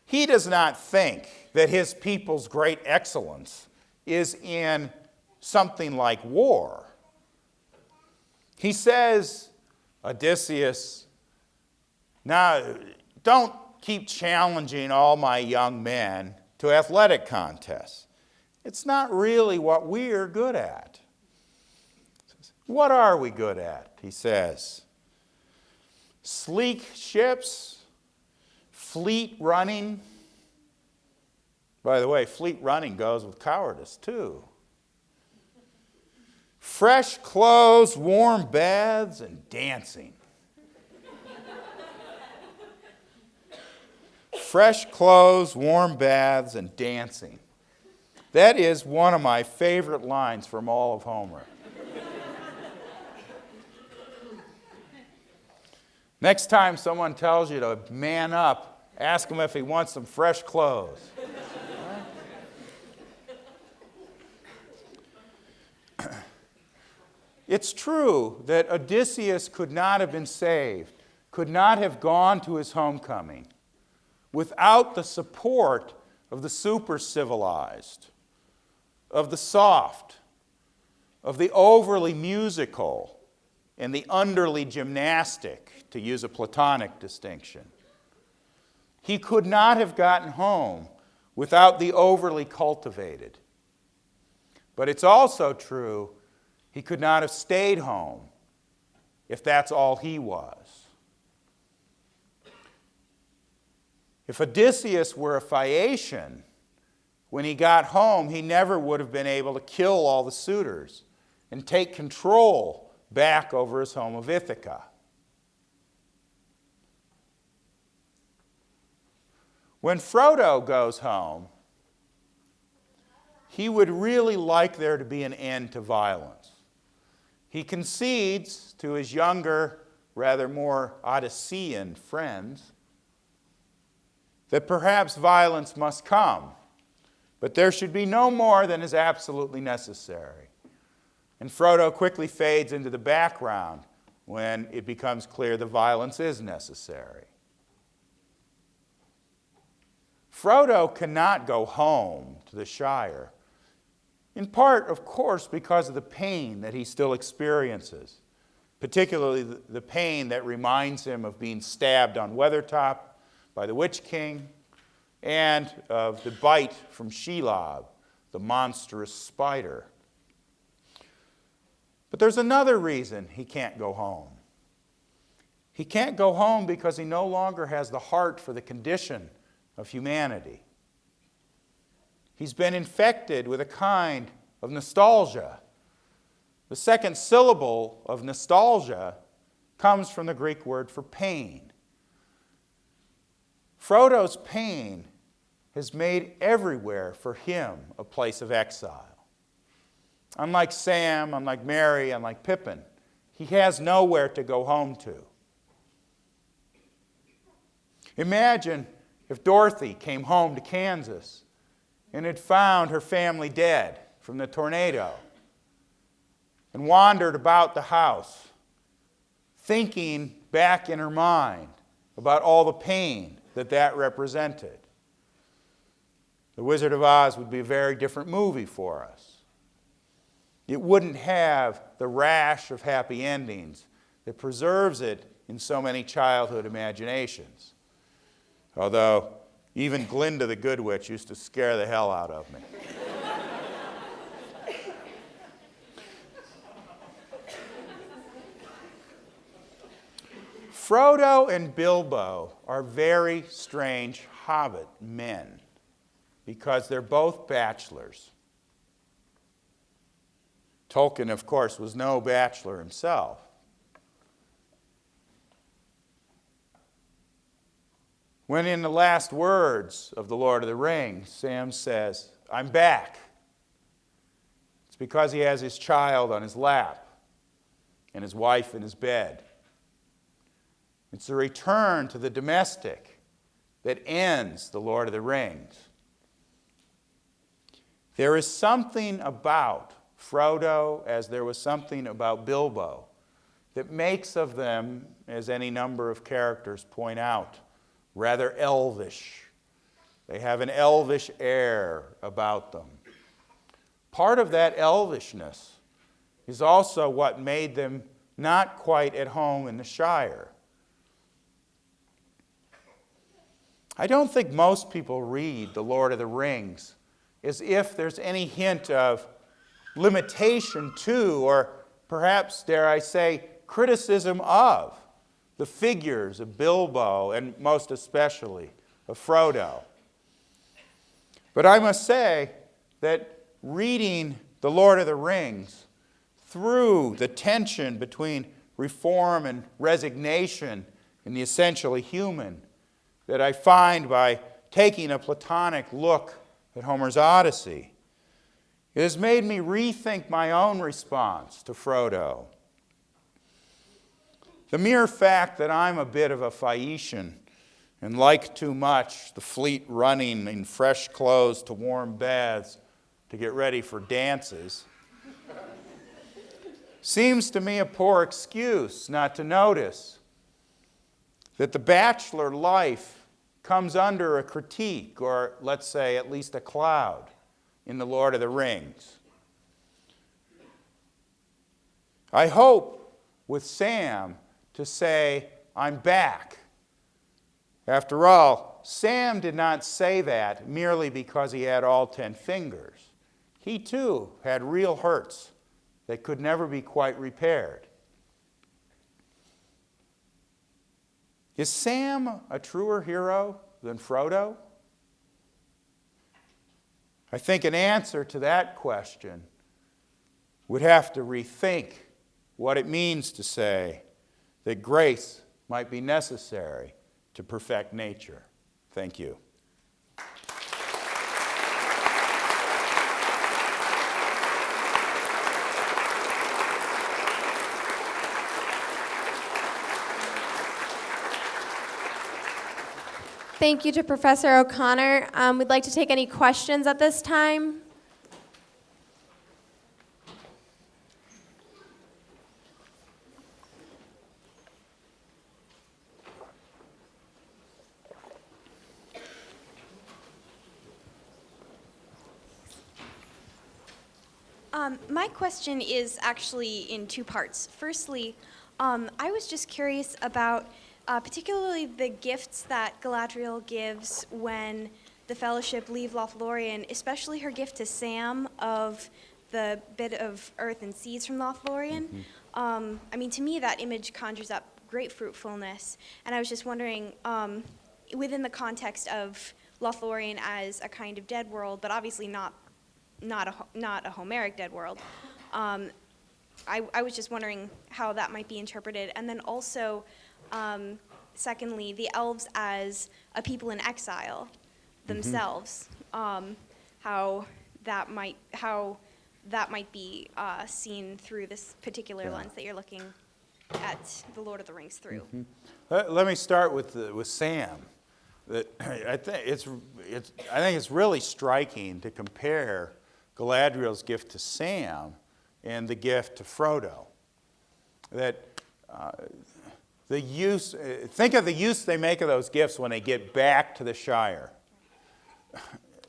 He does not think that his people's great excellence is in something like war. He says, Odysseus, now don't keep challenging all my young men to athletic contests. It's not really what we're good at. What are we good at? He says. Sleek ships, fleet running. By the way, fleet running goes with cowardice too. Fresh clothes, warm baths, and dancing. Fresh clothes, warm baths, and dancing. That is one of my favorite lines from all of Homer. Next time someone tells you to man up, ask him if he wants some fresh clothes. It's true that Odysseus could not have been saved, could not have gone to his homecoming without the support of the super-civilized, of the soft, of the overly musical, and the underly gymnastic, to use a Platonic distinction. He could not have gotten home without the overly cultivated. But it's also true he could not have stayed home if that's all he was. If Odysseus were a Phaeacian, when he got home, he never would have been able to kill all the suitors and take control back over his home of Ithaca. When Frodo goes home, he would really like there to be an end to violence. He concedes to his younger, rather more Odyssean friends that perhaps violence must come, but there should be no more than is absolutely necessary. And Frodo quickly fades into the background when it becomes clear the violence is necessary. Frodo cannot go home to the Shire, in part, of course, because of the pain that he still experiences, particularly the pain that reminds him of being stabbed on Weathertop by the Witch King and of the bite from Shelob, the monstrous spider. But there's another reason he can't go home. He can't go home because he no longer has the heart for the condition of humanity. He's been infected with a kind of nostalgia. The second syllable of nostalgia comes from the Greek word for pain. Frodo's pain has made everywhere for him a place of exile. Unlike Sam, unlike Merry, unlike Pippin, he has nowhere to go home to. Imagine if Dorothy came home to Kansas and had found her family dead from the tornado and wandered about the house, thinking back in her mind about all the pain that represented. The Wizard of Oz would be a very different movie for us. It wouldn't have the rash of happy endings that preserves it in so many childhood imaginations. Although even Glinda the Good Witch used to scare the hell out of me. Frodo and Bilbo are very strange hobbit men because they're both bachelors. Tolkien, of course, was no bachelor himself. When in the last words of The Lord of the Rings, Sam says, "I'm back," it's because he has his child on his lap and his wife in his bed. It's a return to the domestic that ends The Lord of the Rings. There is something about Frodo, as there was something about Bilbo, that makes of them, as any number of characters point out, rather elvish. They have an elvish air about them. Part of that elvishness is also what made them not quite at home in the Shire. I don't think most people read The Lord of the Rings as if there's any hint of limitation to, or perhaps, dare I say, criticism of the figures of Bilbo and most especially of Frodo. But I must say that reading The Lord of the Rings through the tension between reform and resignation in the essentially human that I find by taking a Platonic look at Homer's Odyssey. It has made me rethink my own response to Frodo. The mere fact that I'm a bit of a Phaeacian and like too much the fleet running in fresh clothes to warm baths to get ready for dances seems to me a poor excuse not to notice that the bachelor life comes under a critique, or let's say at least a cloud, in The Lord of the Rings. I hope with Sam to say, I'm back. After all, Sam did not say that merely because he had all 10 fingers. He too had real hurts that could never be quite repaired. Is Sam a truer hero than Frodo? I think an answer to that question would have to rethink what it means to say that grace might be necessary to perfect nature. Thank you. Thank you to Professor O'Connor. We'd like to take any questions at this time. My question is actually in two parts. Firstly, I was just curious about particularly the gifts that Galadriel gives when the Fellowship leave Lothlorien, especially her gift to Sam of the bit of earth and seeds from Lothlorien. I mean, to me, that image conjures up great fruitfulness, and I was just wondering, within the context of Lothlorien as a kind of dead world, but obviously not a Homeric dead world, I was just wondering how that might be interpreted, and then also, secondly, the elves as a people in exile themselves, how that might be seen through this particular lens that you're looking at the Lord of the Rings through. Let me start with Sam. I think it's really striking to compare Galadriel's gift to Sam and the gift to Frodo. That think of the use they make of those gifts when they get back to the Shire.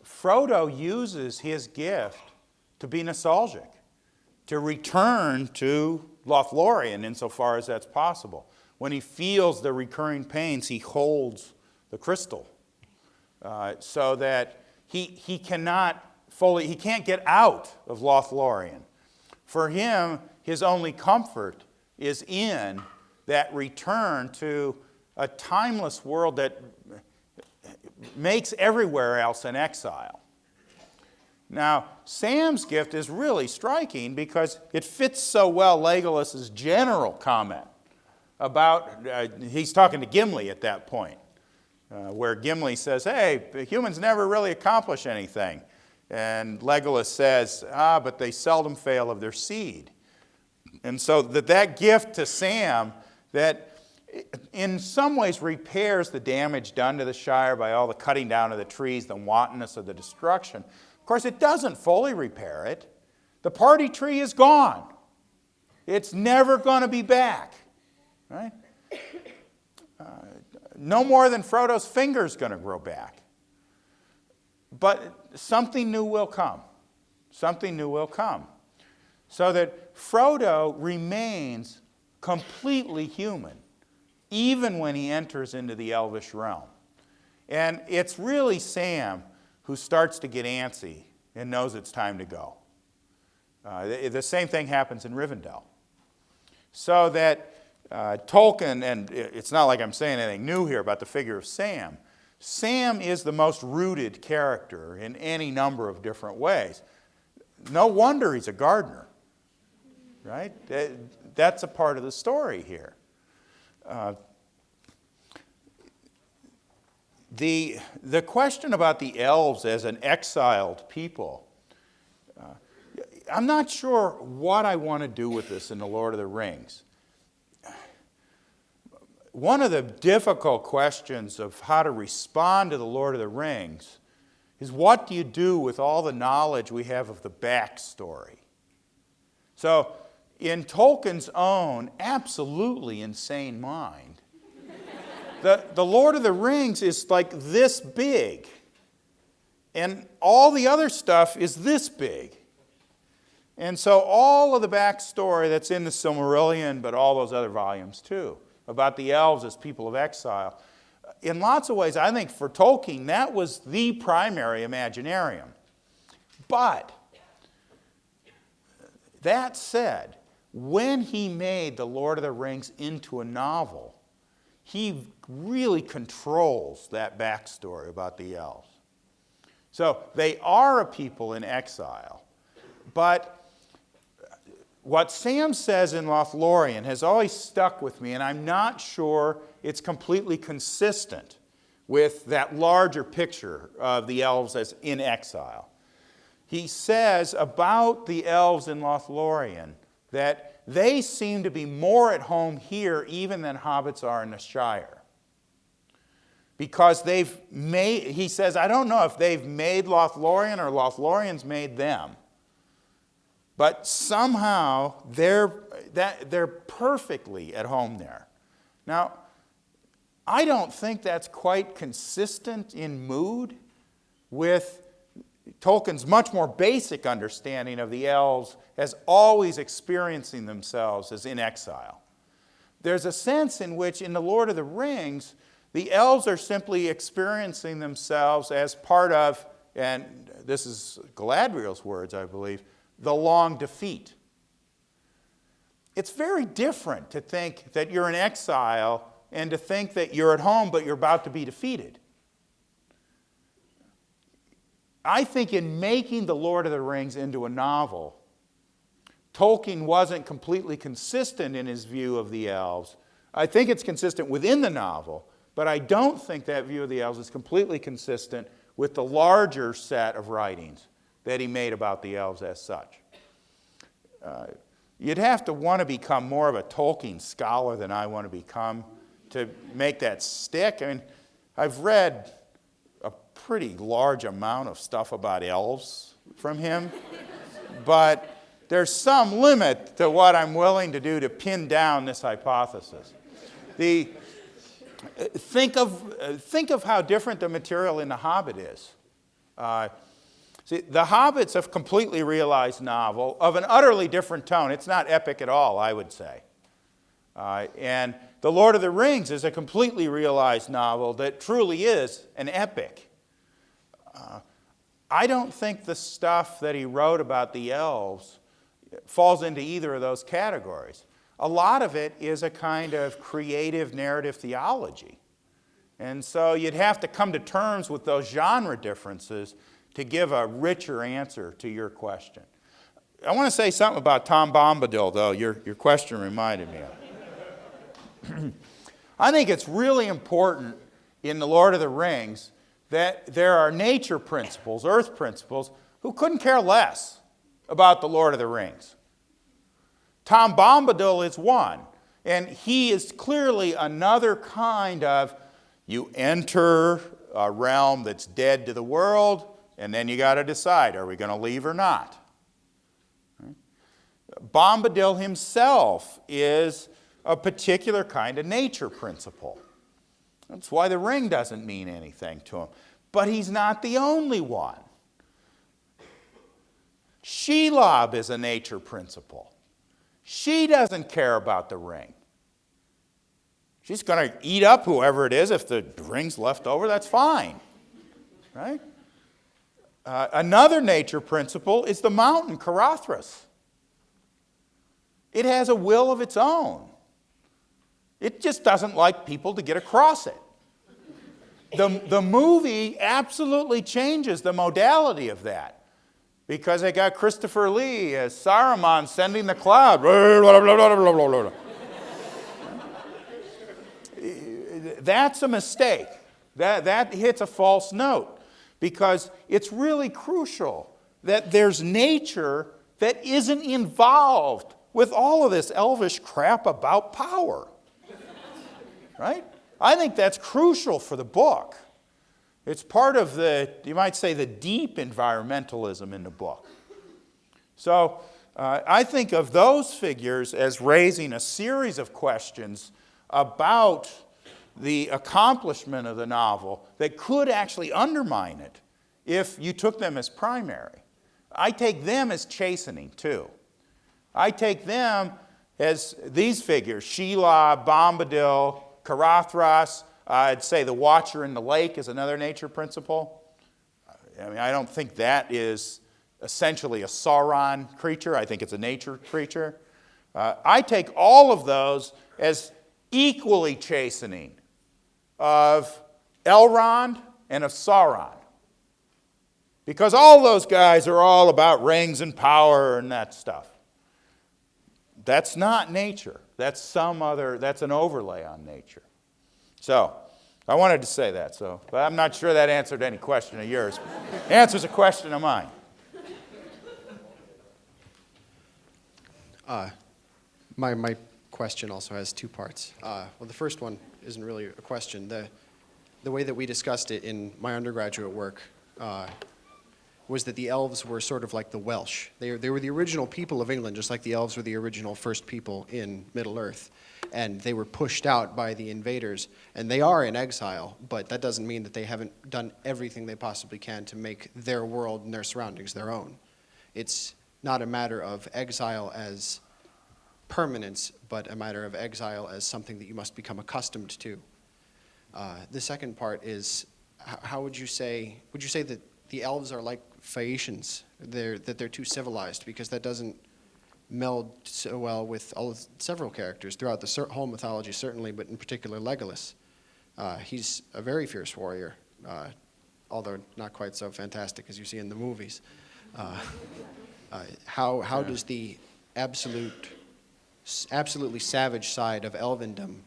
Frodo uses his gift to be nostalgic, to return to Lothlorien insofar as that's possible. When he feels the recurring pains, he holds the crystal so that he can't get out of Lothlorien. For him, his only comfort is in that return to a timeless world that makes everywhere else an exile. Now, Sam's gift is really striking because it fits so well Legolas's general comment about, he's talking to Gimli at that point, where Gimli says, hey, humans never really accomplish anything. And Legolas says, but they seldom fail of their seed. And so that gift to Sam that in some ways repairs the damage done to the Shire by all the cutting down of the trees, the wantonness of the destruction. Of course, it doesn't fully repair it. The party tree is gone. It's never going to be back. Right? No more than Frodo's finger's going to grow back. But something new will come. Something new will come. So that Frodo remains completely human, even when he enters into the elvish realm. And it's really Sam who starts to get antsy and knows it's time to go. The same thing happens in Rivendell. So that Tolkien, and it's not like I'm saying anything new here about the figure of Sam, Sam is the most rooted character in any number of different ways. No wonder he's a gardener. right? That's a part of the story here. The question about the elves as an exiled people, I'm not sure what I want to do with this in The Lord of the Rings. One of the difficult questions of how to respond to The Lord of the Rings is, what do you do with all the knowledge we have of the backstory? So, in Tolkien's own absolutely insane mind, the Lord of the Rings is like this big, and all the other stuff is this big. And so all of the backstory that's in the Silmarillion, but all those other volumes too, about the elves as people of exile, in lots of ways, I think for Tolkien, that was the primary Imaginarium. But, that said, when he made The Lord of the Rings into a novel, he really controls that backstory about the elves. So they are a people in exile. But what Sam says in Lothlorien has always stuck with me, and I'm not sure it's completely consistent with that larger picture of the elves as in exile. He says about the elves in Lothlorien that they seem to be more at home here even than hobbits are in the Shire. Because he says, I don't know if they've made Lothlorien or Lothlorien's made them. But somehow they're perfectly at home there. Now, I don't think that's quite consistent in mood with Tolkien's much more basic understanding of the elves as always experiencing themselves as in exile. There's a sense in which in The Lord of the Rings, the elves are simply experiencing themselves as part of, and this is Galadriel's words, I believe, the long defeat. It's very different to think that you're in exile and to think that you're at home but you're about to be defeated. I think in making The Lord of the Rings into a novel, Tolkien wasn't completely consistent in his view of the elves. I think it's consistent within the novel, but I don't think that view of the elves is completely consistent with the larger set of writings that he made about the elves as such. You'd have to want to become more of a Tolkien scholar than I want to become to make that stick. I mean, I've read a pretty large amount of stuff about elves from him, but there's some limit to what I'm willing to do to pin down this hypothesis. Think of how different the material in The Hobbit is. See, The Hobbit's a completely realized novel of an utterly different tone. It's not epic at all, I would say. And The Lord of the Rings is a completely realized novel that truly is an epic. I don't think the stuff that he wrote about the elves falls into either of those categories. A lot of it is a kind of creative narrative theology. And so you'd have to come to terms with those genre differences to give a richer answer to your question. I want to say something about Tom Bombadil, though, your question reminded me of. I think it's really important in The Lord of the Rings that there are nature principles, earth principles, who couldn't care less about The Lord of the Rings. Tom Bombadil is one, and he is clearly another kind of, you enter a realm that's dead to the world, and then you got to decide, are we going to leave or not? Right? Bombadil himself is a particular kind of nature principle. That's why the ring doesn't mean anything to him. But he's not the only one. Shelob is a nature principle. She doesn't care about the ring. She's going to eat up whoever it is. If the ring's left over, that's fine. Right? Another nature principle is the mountain, Karathras. It has a will of its own. It just doesn't like people to get across it. The movie absolutely changes the modality of that. because they got Christopher Lee as Saruman sending the cloud. That's a mistake. That hits a false note, because it's really crucial that there's nature that isn't involved with all of this elvish crap about power. Right? I think that's crucial for the book. It's part of the, you might say, the deep environmentalism in the book. So I think of those figures as raising a series of questions about the accomplishment of the novel that could actually undermine it if you took them as primary. I take them as chastening, too. I take them as these figures, Shelah, Bombadil, Karathras. I'd say the Watcher in the Lake is another nature principle. I mean, I don't think that is essentially a Sauron creature. I think it's a nature creature. I take all of those as equally chastening of Elrond and of Sauron. Because all those guys are all about rings and power and that stuff. That's not nature. That's an overlay on nature. So, I wanted to say that, but I'm not sure that answered any question of yours. It answers a question of mine. My question also has two parts. Well, the first one isn't really a question. The way that we discussed it in my undergraduate work was that the elves were sort of like the Welsh. They were the original people of England, just like the elves were the original first people in Middle-earth. And they were pushed out by the invaders. And they are in exile, but that doesn't mean that they haven't done everything they possibly can to make their world and their surroundings their own. It's not a matter of exile as permanence, but a matter of exile as something that you must become accustomed to. The second part is, how would you say that the elves are like Phaeacians, that they're too civilized, because that doesn't meld so well with several characters throughout the whole mythology, certainly, but in particular Legolas. He's a very fierce warrior, although not quite so fantastic as you see in the movies. How does the absolutely savage side of elvendom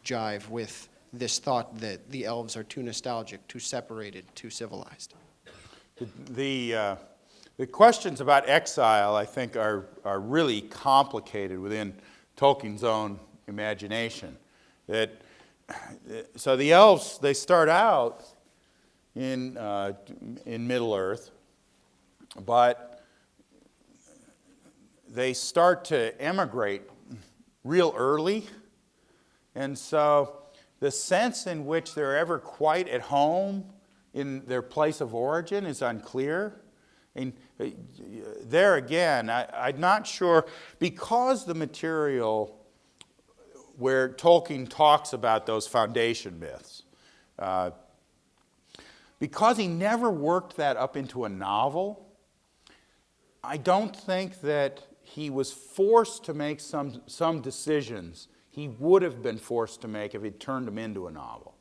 jive with this thought that the elves are too nostalgic, too separated, too civilized? The questions about exile, I think, are really complicated within Tolkien's own imagination. So the elves, they start out in Middle-earth, but they start to emigrate real early. And so the sense in which they're ever quite at home in their place of origin is unclear. And there again, I'm not sure, because the material where Tolkien talks about those foundation myths, because he never worked that up into a novel, I don't think that he was forced to make some decisions he would have been forced to make if he'd turned them into a novel.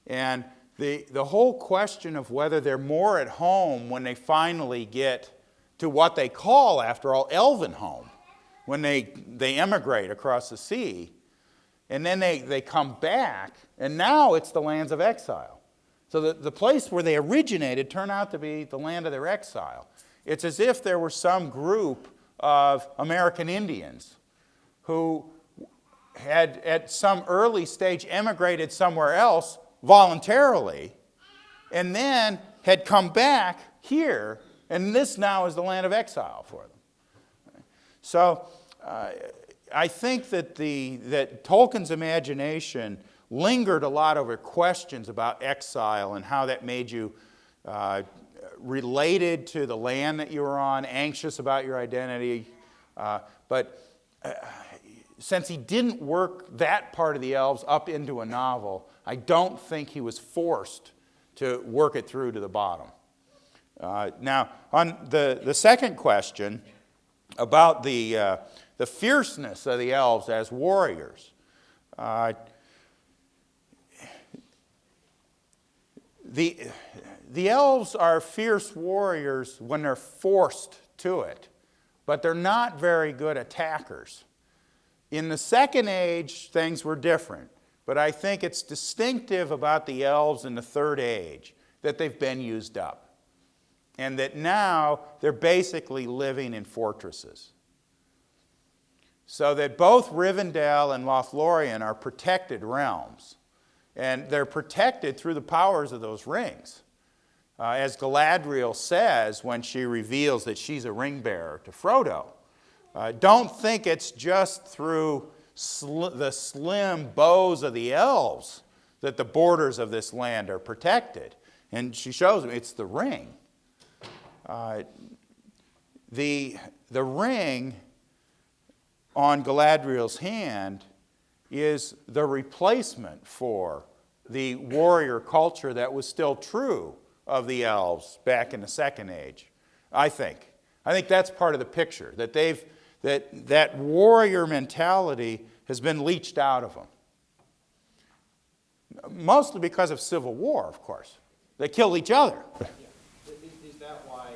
And the whole question of whether they're more at home when they finally get to what they call, after all, Elven home, when they emigrate across the sea, and then they come back, and now it's the lands of exile. So the place where they originated turned out to be the land of their exile. It's as if there were some group of American Indians who had at some early stage emigrated somewhere else voluntarily, and then had come back here, and this now is the land of exile for them. So I think that Tolkien's imagination lingered a lot over questions about exile and how that made you related to the land that you were on, anxious about your identity. But since he didn't work that part of the elves up into a novel, I don't think he was forced to work it through to the bottom. Now, on the second question about the fierceness of the elves as warriors, the elves are fierce warriors when they're forced to it, but they're not very good attackers. In the Second Age, things were different, but I think it's distinctive about the elves in the Third Age that they've been used up, and that now they're basically living in fortresses. So that both Rivendell and Lothlorien are protected realms, and they're protected through the powers of those rings. As Galadriel says when she reveals that she's a ring bearer to Frodo, don't think it's just through the slim bows of the elves that the borders of this land are protected. And she shows him it's the ring. The ring on Galadriel's hand is the replacement for the warrior culture that was still true of the elves back in the Second Age, I think. I think that's part of the picture, that warrior mentality has been leached out of them. Mostly because of civil war, of course. They killed each other. Yeah. Is that why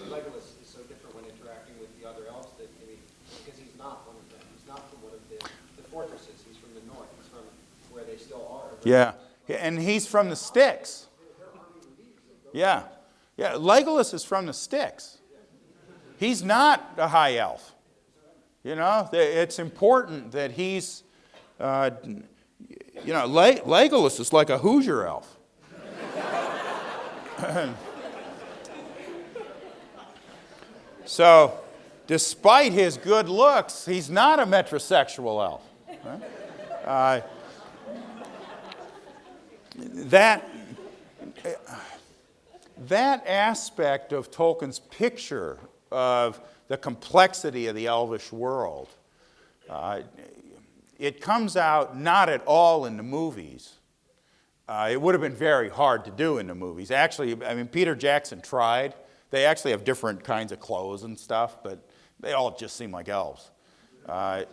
Legolas is so different when interacting with the other elves? Because he's not one of them. He's not from one of the fortresses. He's from the north. He's from where they still are. Yeah, and he's from the sticks. Yeah, Legolas is from the sticks. He's not a high elf. You know, it's important that he's, Legolas is like a Hoosier elf. So, despite his good looks, he's not a metrosexual elf. Right? That aspect of Tolkien's picture of the complexity of the elvish world, it comes out not at all in the movies. It would have been very hard to do in the movies. Actually, Peter Jackson tried. They actually have different kinds of clothes and stuff, but they all just seem like elves. But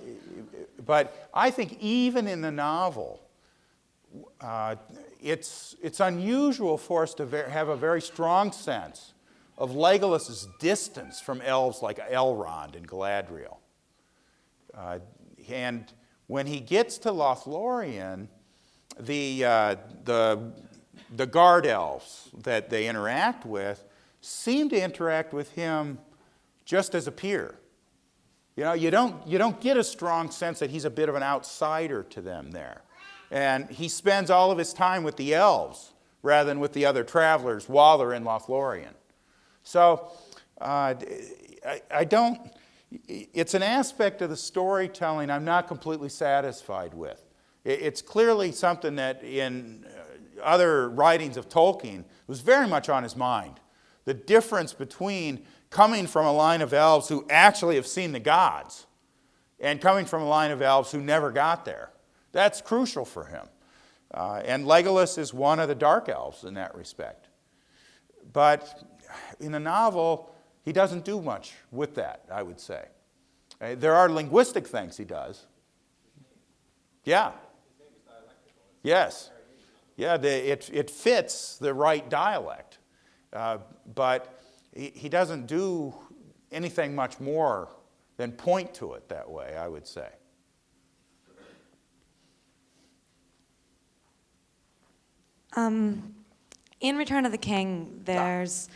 I think even in the novel, it's unusual for us to have a very strong sense of Legolas's distance from elves like Elrond and Galadriel. And when he gets to Lothlorien, the guard elves that they interact with seem to interact with him just as a peer. You know, you don't get a strong sense that he's a bit of an outsider to them there. And he spends all of his time with the elves rather than with the other travelers while they're in Lothlorien. So it's an aspect of the storytelling I'm not completely satisfied with. It's clearly something that in other writings of Tolkien was very much on his mind. The difference between coming from a line of elves who actually have seen the gods and coming from a line of elves who never got there. That's crucial for him. And Legolas is one of the dark elves in that respect. But in the novel, he doesn't do much with that, I would say. There are linguistic things he does. Yeah. Yes. Yeah, it fits the right dialect. But he doesn't do anything much more than point to it that way, I would say. In Return of the King, there's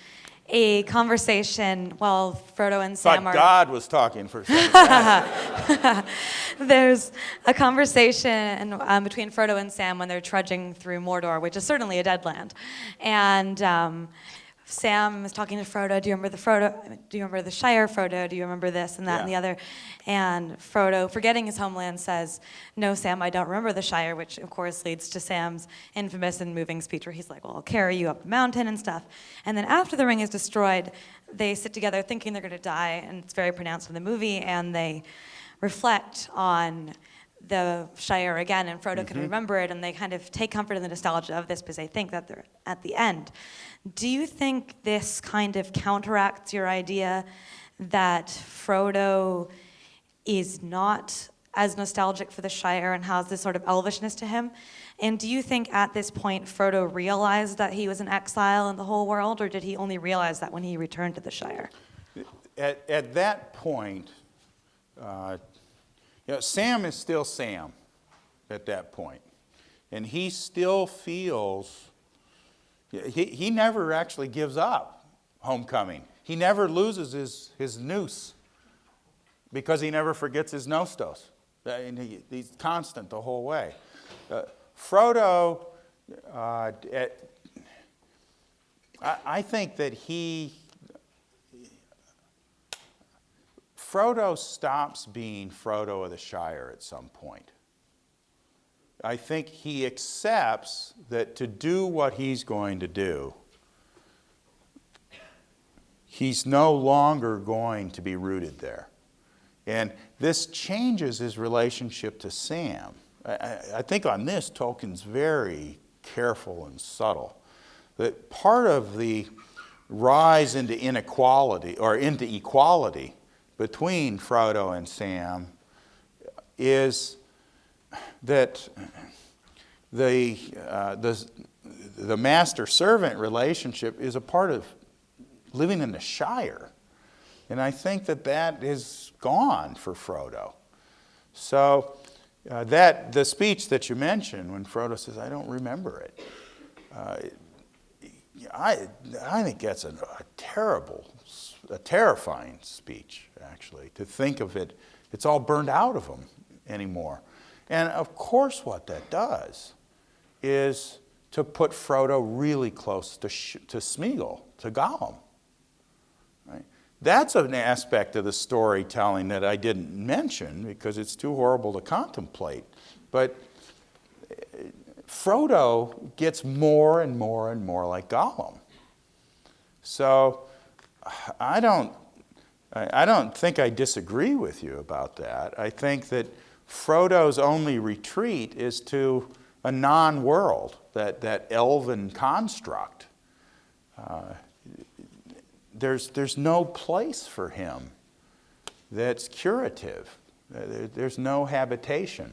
a conversation while Frodo and Sam Thought are... God was talking for a second. There's a conversation between Frodo and Sam when they're trudging through Mordor, which is certainly a dead land. And Sam is talking to Frodo, do you remember the Shire, Frodo? Do you remember this and that and the other? And Frodo, forgetting his homeland, says, no, Sam, I don't remember the Shire, which of course leads to Sam's infamous and moving speech where he's like, well, I'll carry you up the mountain and stuff. And then after the ring is destroyed, they sit together thinking they're going to die, and it's very pronounced in the movie, and they reflect on the Shire again, and Frodo can remember it, and they kind of take comfort in the nostalgia of this because they think that they're at the end. Do you think this kind of counteracts your idea that Frodo is not as nostalgic for the Shire and has this sort of elvishness to him? And do you think at this point Frodo realized that he was in exile in the whole world, or did he only realize that when he returned to the Shire? At that point, Sam is still Sam at that point. And he still feels, he never actually gives up homecoming. He never loses his nous because he never forgets his nostos. And he's constant the whole way. Frodo, I think that Frodo stops being Frodo of the Shire at some point. I think he accepts that to do what he's going to do, he's no longer going to be rooted there. And this changes his relationship to Sam. I think on this, Tolkien's very careful and subtle. That part of the rise into inequality, or into equality, between Frodo and Sam is that the master-servant relationship is a part of living in the Shire. And I think that is gone for Frodo. So the speech that you mentioned when Frodo says, I don't remember it, I think that's a terrifying speech, actually, to think of it. It's all burned out of him anymore. And of course what that does is to put Frodo really close to Smeagol, to Gollum. Right? That's an aspect of the storytelling that I didn't mention because it's too horrible to contemplate. But Frodo gets more and more and more like Gollum. So I don't think I disagree with you about that. I think that Frodo's only retreat is to a non-world, that elven construct. There's no place for him that's curative. There's no habitation.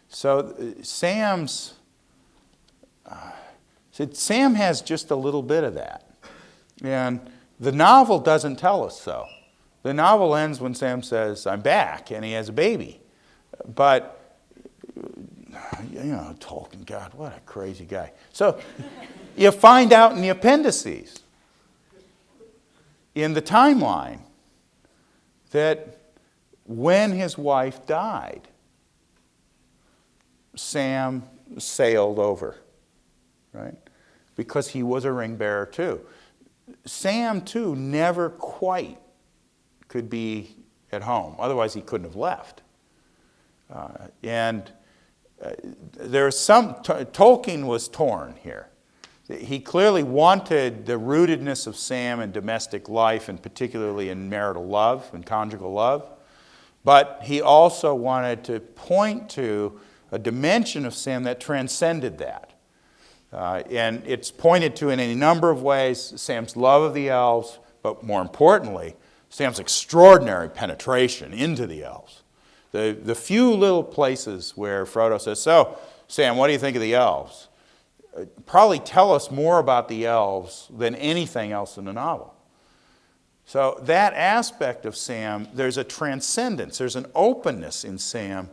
So Sam has just a little bit of that. And the novel doesn't tell us so. The novel ends when Sam says, I'm back, and he has a baby. But, Tolkien, God, what a crazy guy. So you find out in the appendices, in the timeline, that when his wife died, Sam sailed over, right? Because he was a ring bearer too. Sam, too, never quite could be at home. Otherwise, he couldn't have left. There's Tolkien was torn here. He clearly wanted the rootedness of Sam in domestic life, and particularly in marital love and conjugal love. But he also wanted to point to a dimension of Sam that transcended that. And it's pointed to in a number of ways: Sam's love of the elves, but more importantly, Sam's extraordinary penetration into the elves. The few little places where Frodo says, so, Sam, what do you think of the elves? Probably tell us more about the elves than anything else in the novel. So that aspect of Sam, there's a transcendence, there's an openness in Sam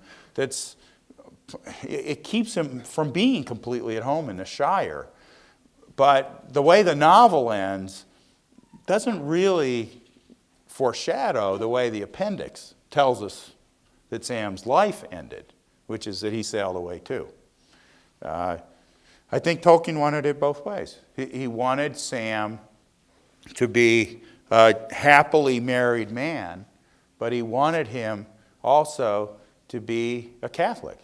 it keeps him from being completely at home in the Shire. But the way the novel ends doesn't really foreshadow the way the appendix tells us that Sam's life ended, which is that he sailed away too. I think Tolkien wanted it both ways. He wanted Sam to be a happily married man, but he wanted him also to be a Catholic.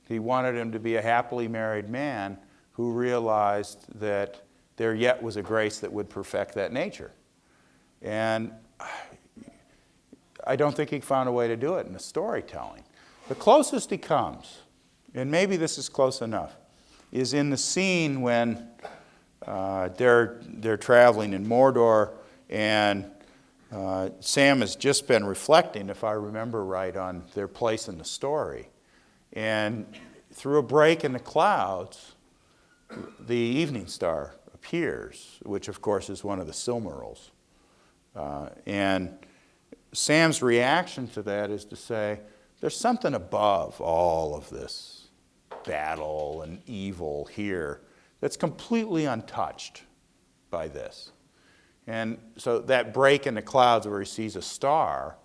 He wanted him to be a happily married man who realized that there yet was a grace that would perfect that nature. And I don't think he found a way to do it in the storytelling. The closest he comes, and maybe this is close enough, is in the scene when they're traveling in Mordor, and Sam has just been reflecting, if I remember right, on their place in the story. And through a break in the clouds, the evening star appears, which of course is one of the Silmarils. And Sam's reaction to that is to say, there's something above all of this battle and evil here that's completely untouched by this. And so that break in the clouds where he sees a star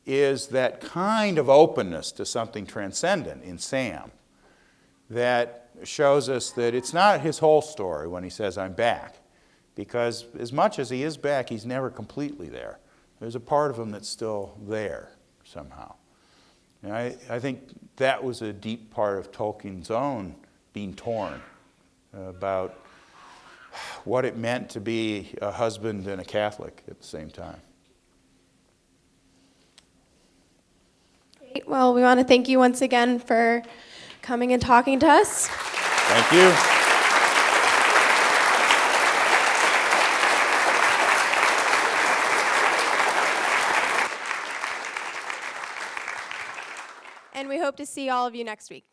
is that kind of openness to something transcendent in Sam that shows us that it's not his whole story when he says, I'm back. Because as much as he is back, he's never completely there. There's a part of him that's still there somehow. And I think that was a deep part of Tolkien's own being torn about what it meant to be a husband and a Catholic at the same time. Great. Well, we want to thank you once again for coming and talking to us. Thank you. And we hope to see all of you next week.